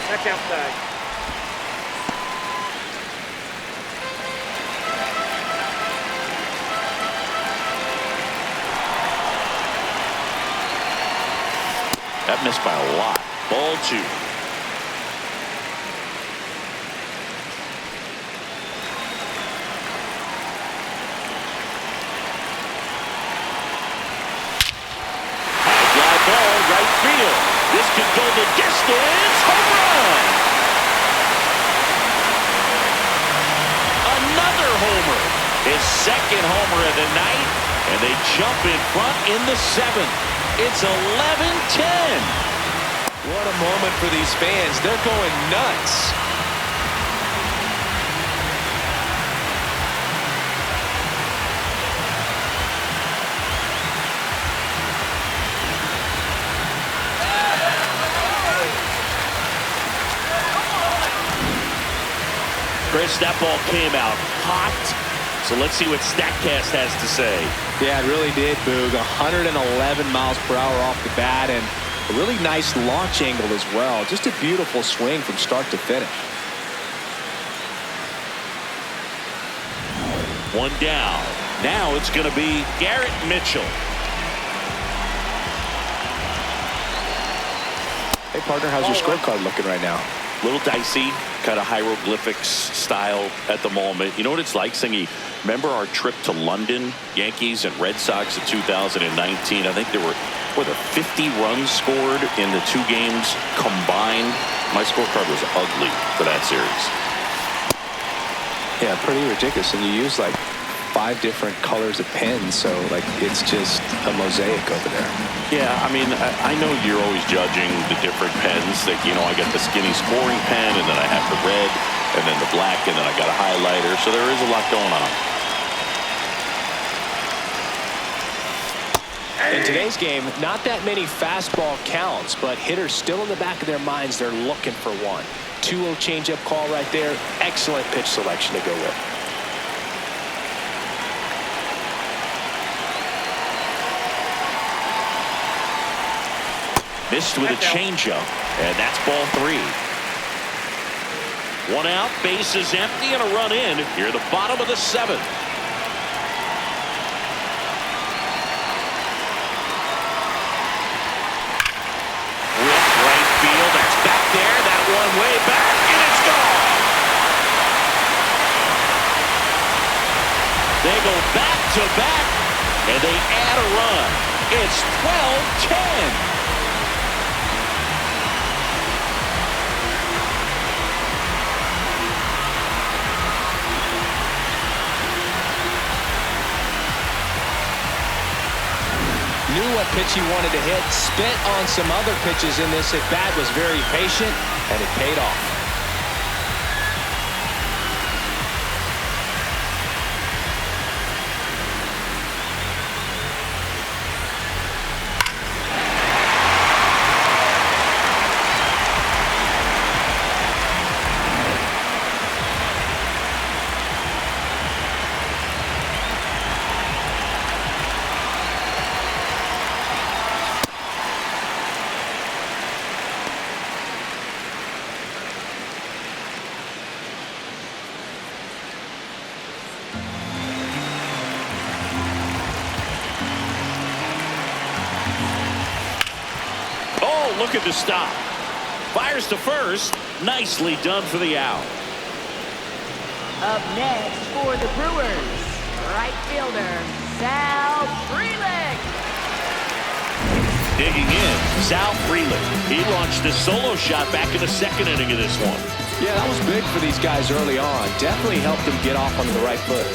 That's outside. That missed by a lot. Ball 2. High fly ball, right field. This could go the distance. Home run! Another homer. His second homer of the night, and they jump in front in the 7th. It's 11-10. What a moment for these fans. They're going nuts. Chris, that ball came out hot. So let's see what StatCast has to say. Yeah, it really did, Boog. 111 miles per hour off the bat, and a really nice launch angle as well. Just a beautiful swing from start to finish. One down. Now it's going to be Garrett Mitchell. Hey, partner, how's your scorecard looking right now? Little dicey, kind of hieroglyphics style at the moment. You know what it's like, Singy? Remember our trip to London, Yankees and Red Sox in 2019? I think there were 50 runs scored in the 2 games combined. My scorecard was ugly for that series. Yeah, pretty ridiculous. And you use like 5 different colors of pens, so like it's just a mosaic over there. Yeah, I mean, I know you're always judging the different pens. That, you know, I got the skinny scoring pen, and then I have the red, and then the black, and then I got a highlighter. So there is a lot going on. In today's game, not that many fastball counts, but hitters still in the back of their minds, they're looking for one. 2-0 changeup call right there. Excellent pitch selection to go with. Missed with a changeup, and that's ball 3. 1 out, bases empty, and a run in here at the bottom of the 7th. Right field, that's back there, that one way back, and it's gone. They go back to back, and they add a run. It's 12-10. Knew what pitch he wanted to hit, spit on some other pitches in this at-bat, was very patient, and it paid off. looking to stop. Fires to first. Nicely done for the out. Up next for the Brewers, right fielder, Sal Frelick. Digging in, Sal Frelick. He launched a solo shot back in the second inning of this one. Yeah, that was big for these guys early on. Definitely helped them get off on the right foot.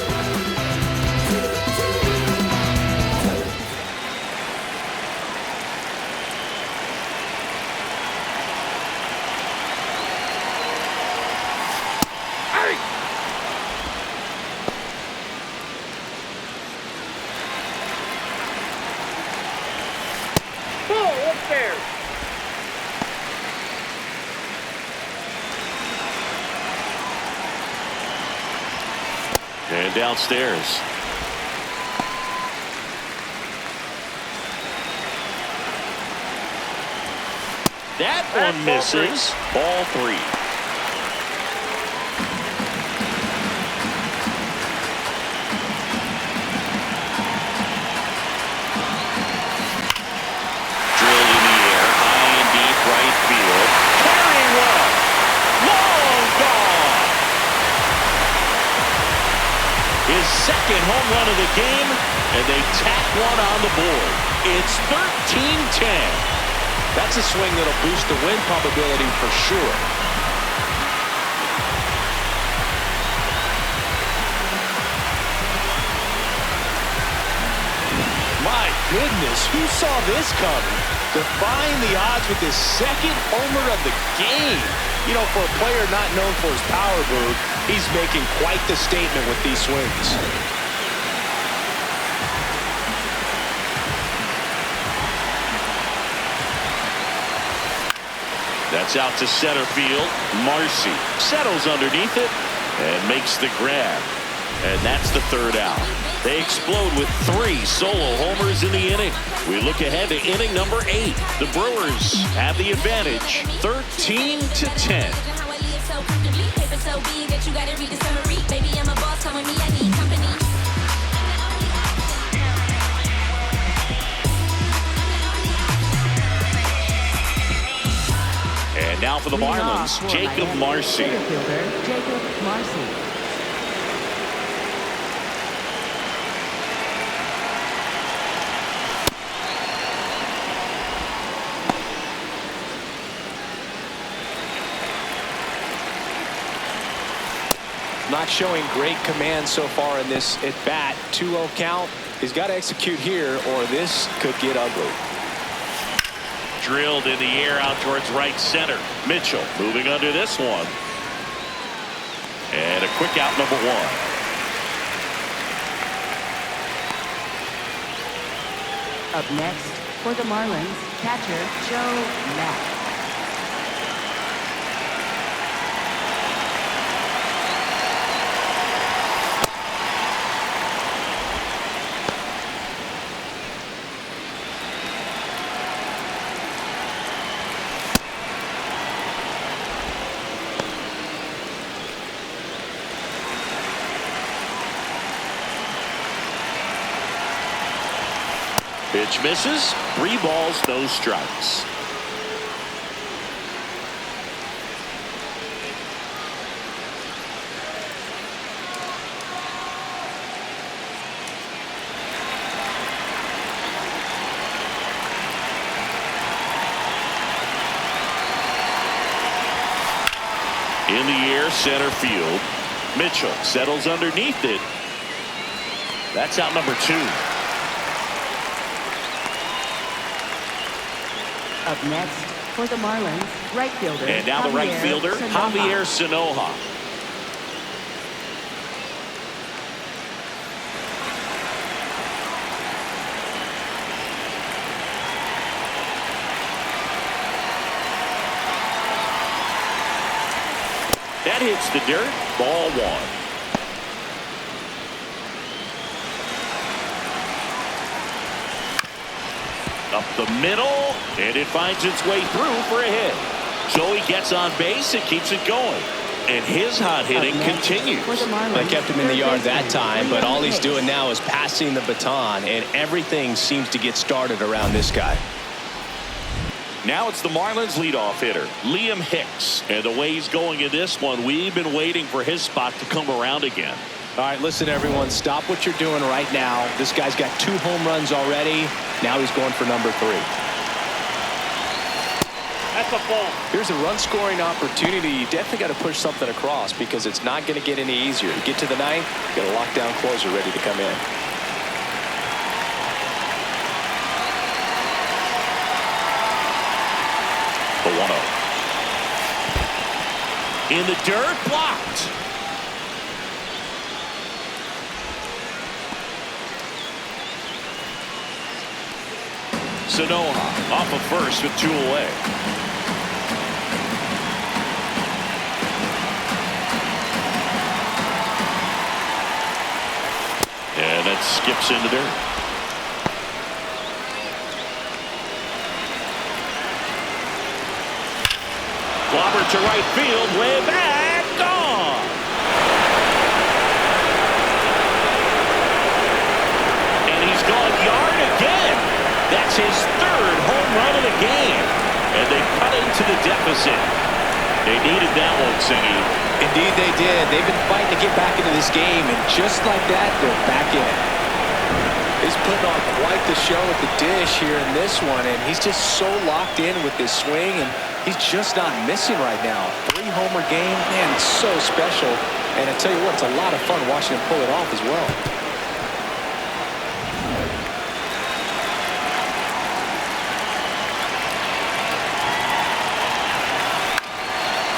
And downstairs. That one misses. Ball 3. Drilled in the air, high and deep right field. Carrying well. Long gone. His second home run of the game, and they tack one on the board. It's 13-10. That's a swing that'll boost the win probability for sure. My goodness, who saw this coming? Defying the odds with his second homer of the game. You know, for a player not known for his power, Brew, he's making quite the statement with these swings. That's out to center field. Marcy settles underneath it and makes the grab. And that's the third out. They explode with 3 solo homers in the inning. We look ahead to inning number 8. The Brewers have the advantage, 13-10. And now for the Marlins, Jacob Marcy. Jacob Marcy. Not showing great command so far in this at bat. 2-0 count. He's got to execute here or this could get ugly. Drilled in the air out towards right center. Mitchell moving under this one. And a quick out, number 1. Up next for the Marlins, catcher Joe Mack. Pitch misses. 3 balls, no strikes. In the air, center field. Mitchell settles underneath it. That's out number 2. Up next for the Marlins, right fielder. And now the right fielder, Javier Sanoja. That hits the dirt. Ball 1. Up the middle, and it finds its way through for a hit. So he gets on base and keeps it going. And his hot hitting continues. I kept him in the yard that time, but all he's doing now is passing the baton, and everything seems to get started around this guy. Now it's the Marlins leadoff hitter, Liam Hicks. And the way he's going in this one, we've been waiting for his spot to come around again. All right, listen, everyone, stop what you're doing right now. This guy's got 2 home runs already. Now he's going for number 3. That's a ball. Here's a run-scoring opportunity. You definitely got to push something across because it's not going to get any easier. You get to the 9th, you got a lockdown closer ready to come in. The 1-0. In the dirt, blocked. Sanoha off of first with 2 away. And that skips into dirt. Clobber to right field, way back, gone. And he's gone yard again. That's his 3rd home run of the game. And they cut into the deficit. They needed that one, Singy. Indeed they did. They've been fighting to get back into this game, and just like that, they're back in it. He's putting on quite the show at the dish here in this one, and he's just so locked in with his swing, and he's just not missing right now. 3-homer game, man, it's so special. And I tell you what, it's a lot of fun watching him pull it off as well.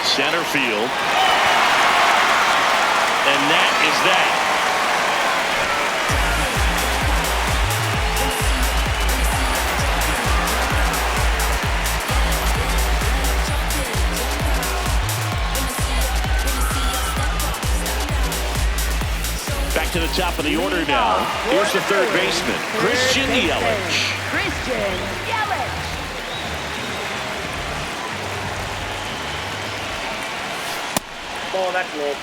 Center field. And that is that. Back to the top of the order now. Here's the 3rd baseman, Christian Yelich. Christian Yelich. Ball, that's low.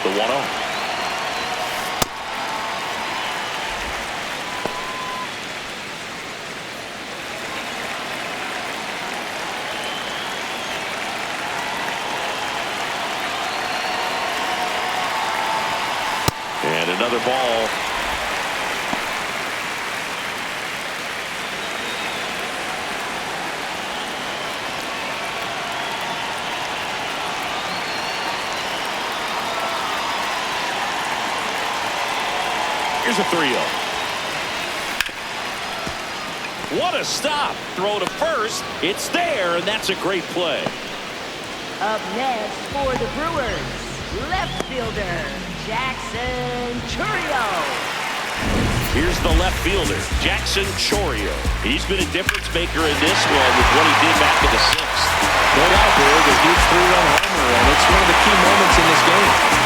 The 1-0. And another ball. Here's a 3-0. What a stop. Throw to first. It's there, and that's a great play. Up next for the Brewers, left fielder, Jackson Chourio. Here's the left fielder, Jackson Chourio. He's been a difference maker in this one with what he did back in the 6th. No doubt, Brew, a huge 3-run homer, and it's one of the key moments in this game.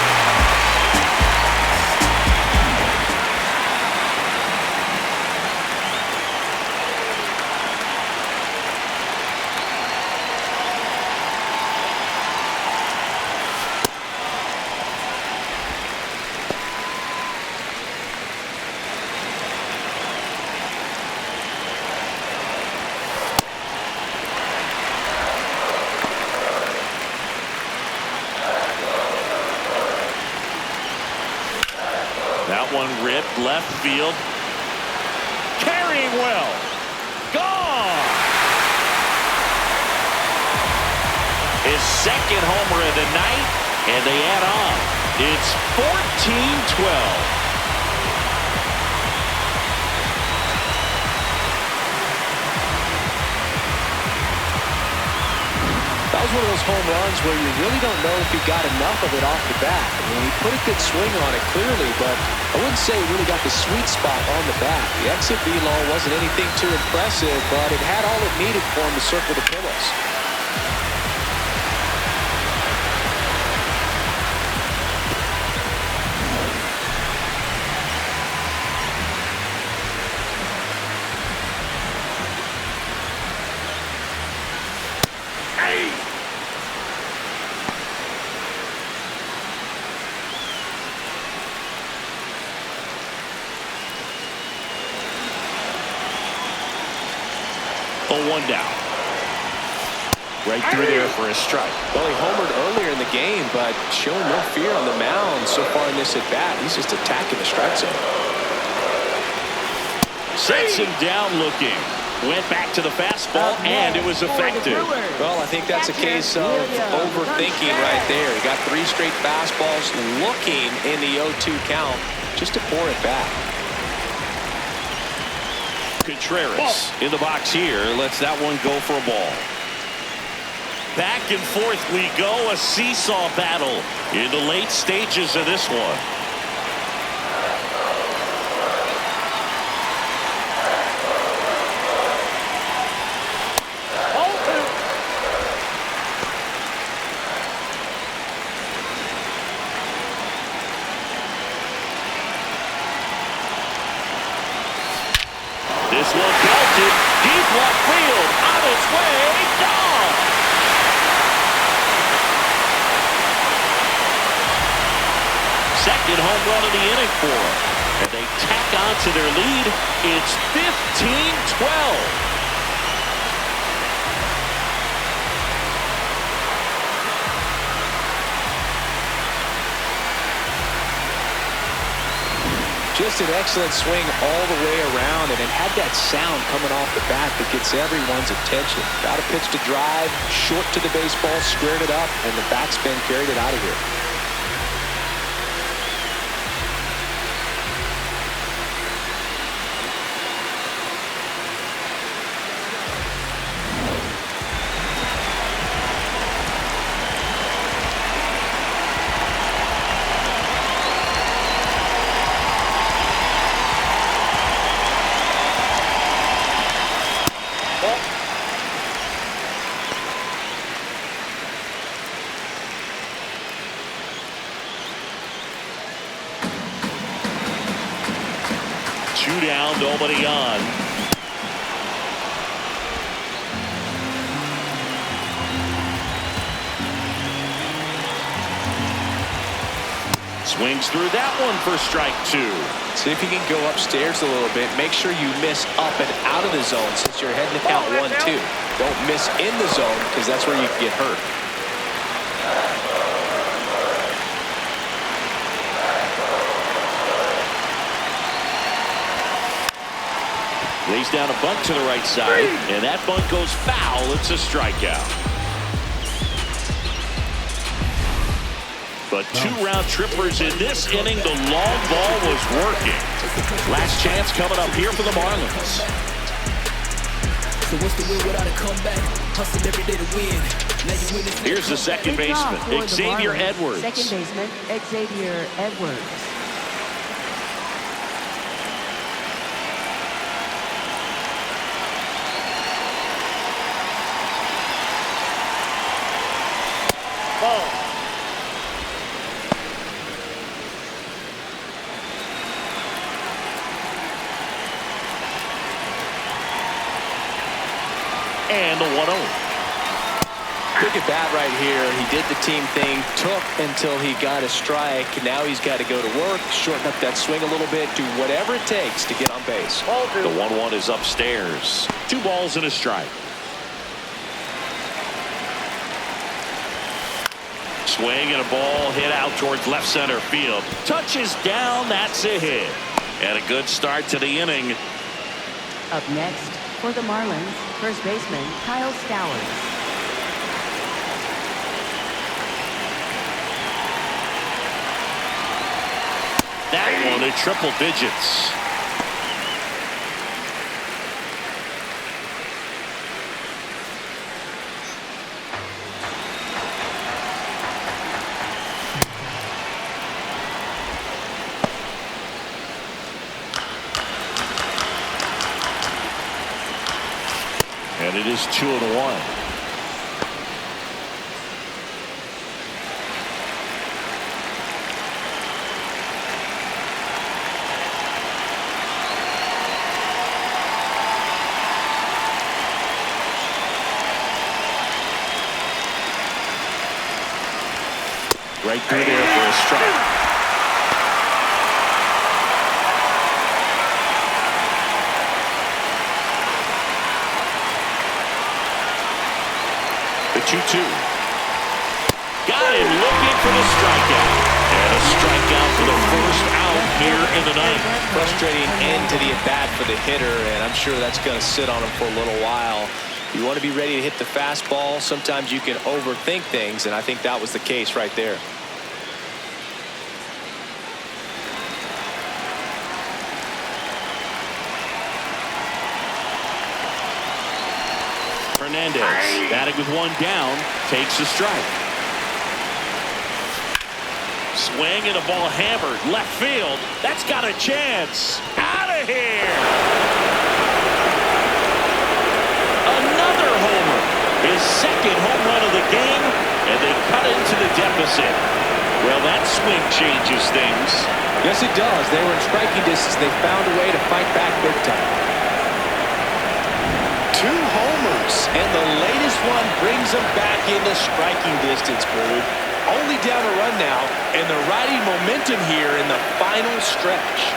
That one ripped left field. Carrying well. Gone. His 2nd homer of the night, and they add on. It's 14-12. That was one of those home runs where you really don't know if he got enough of it off the bat. I mean, he put a good swing on it clearly, but I wouldn't say he really got the sweet spot on the bat. The exit velo wasn't anything too impressive, but it had all it needed for him to circle the pillows. The 1 down. Right through there for a strike. Well, he homered earlier in the game, but showing no fear on the mound so far in this at-bat. He's just attacking the strike zone. Sets him down looking. Went back to the fastball, and it was effective. Well, I think that's a case of overthinking right there. He got 3 straight fastballs looking in the 0-2 count just to pour it back. Contreras in the box here. Lets that one go for a ball. Back and forth we go. A seesaw battle in the late stages of this one. This one belted deep left field, on its way, gone. Second home run of the inning for them, and they tack on to their lead. It's 15-12. Just an excellent swing all the way around, and it had that sound coming off the bat that gets everyone's attention. Got a pitch to drive, short to the baseball, squared it up, and the backspin carried it out of here. Two down, nobody on. Swings through that one for strike 2. See if you can go upstairs a little bit. Make sure you miss up and out of the zone since you're heading to count 1-2. Don't miss in the zone because that's where you can get hurt. Lays down a bunt to the right side, and that bunt goes foul. It's a strikeout. But 2 round trippers in this inning. The long ball was working. Last chance coming up here for the Marlins. So what's the win without a comeback? Hustle every day to win. Here's the second baseman, Xavier Edwards. Second baseman, Xavier Edwards. And the 1-0. Quick at bat right here. He did the team thing, took until he got a strike. Now he's got to go to work, shorten up that swing a little bit, do whatever it takes to get on base. The 1-1 is upstairs. 2 balls and a strike. Swing and a ball hit out towards left center field. Touches down, that's a hit. And a good start to the inning. Up next for the Marlins, first baseman Kyle Stowers. That one at triple digits. And it is 2-1. Right through there for a strike. 2-2. Got him looking for the strikeout. And a strikeout for the first out here in the ninth. Frustrating end to the at-bat for the hitter, and I'm sure that's going to sit on him for a little while. You want to be ready to hit the fastball. Sometimes you can overthink things, and I think that was the case right there. Hernandez, batting with one down, takes a strike. Swing and a ball hammered left field. That's got a chance. Out of here. Another homer. His second home run of the game, and they cut into the deficit. Well, that swing changes things. Yes, it does. They were in striking distance. They found a way to fight back big time. 2 homers, and the latest one brings them back into striking distance, Brew. Only down a run now, and they're riding momentum here in the final stretch.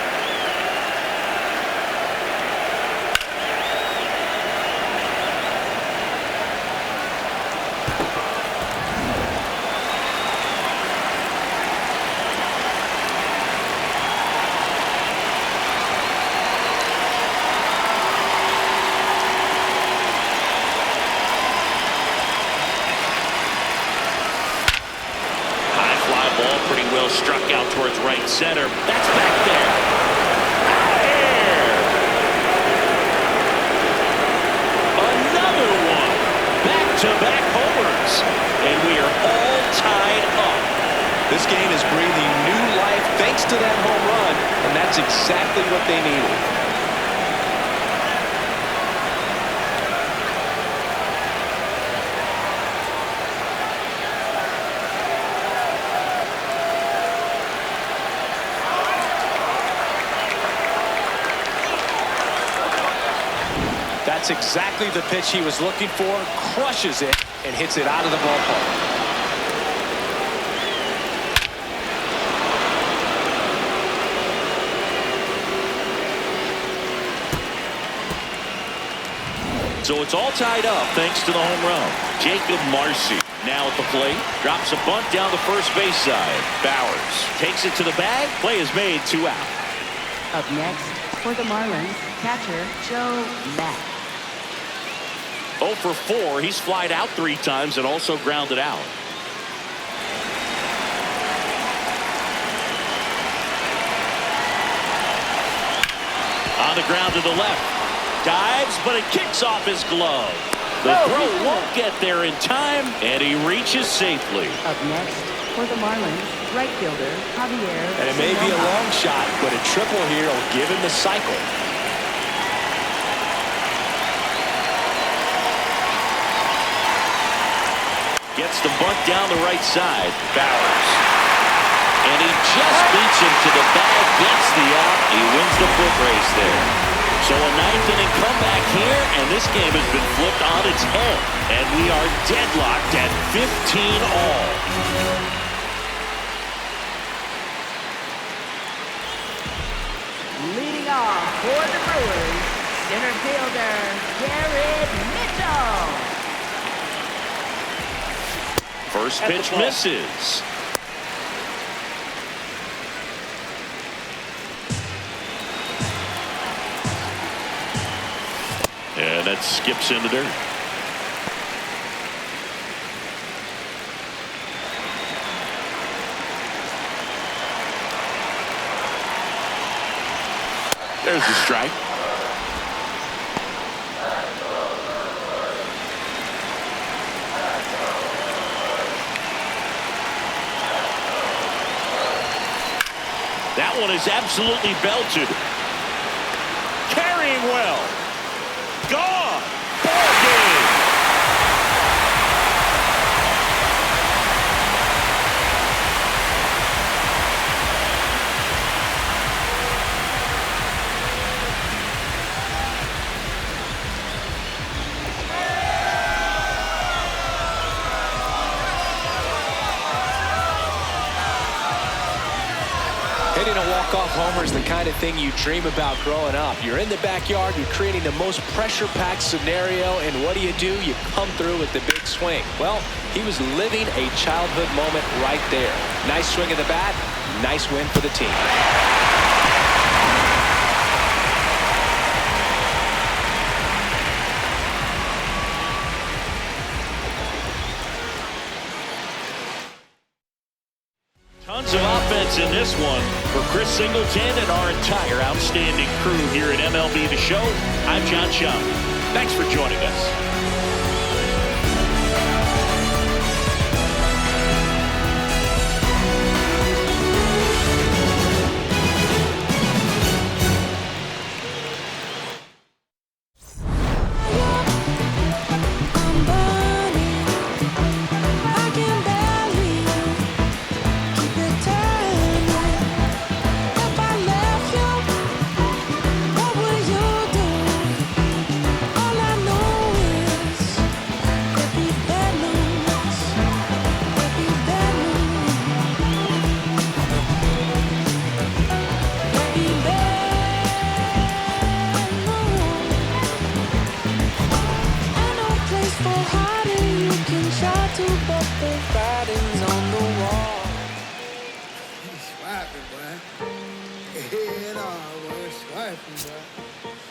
Struck out towards right center. That's back there. Out of here. Another one. Back-to-back homers. And we are all tied up. This game is breathing new life thanks to that home run, and that's exactly what they needed. That's exactly the pitch he was looking for. Crushes it and hits it out of the ballpark. So it's all tied up thanks to the home run. Jacob Marcy now at the plate. Drops a bunt down the first base side. Bowers takes it to the bag. Play is made, 2 out. Up next for the Marlins, catcher Joe Mack. 0 for 4. He's flied out 3 times and also grounded out. On the ground to the left. Dives, but it kicks off his glove. The throw won't get there in time, and he reaches safely. Up next for the Marlins, right fielder Javier. And it may be a long shot, but a triple here will give him the cycle. Gets the bunt down the right side. Bowers. And he just beats him to the bag, beats the out. He wins the foot race there. So a 9th inning comeback here, and this game has been flipped on its head. And we are deadlocked at 15 all. Leading off for the Brewers, center fielder Garrett Mitchell. First pitch misses. And that skips in the dirt. There's the strike. That one is absolutely belted. Carrying well. Gone. Ball game. Hitting a walk-off homer is the kind of thing you dream about growing up. You're in the backyard, you're creating the most pressure-packed scenario, and what do? You come through with the big swing. Well, he was living a childhood moment right there. Nice swing of the bat. Nice win for the team. Tons of offense in this one for Chris Singleton and our entire outstanding crew here at MLB The Show. I'm John Chung. Thanks for joining us. Swiping, boy. Head on, boy. Swiping, boy.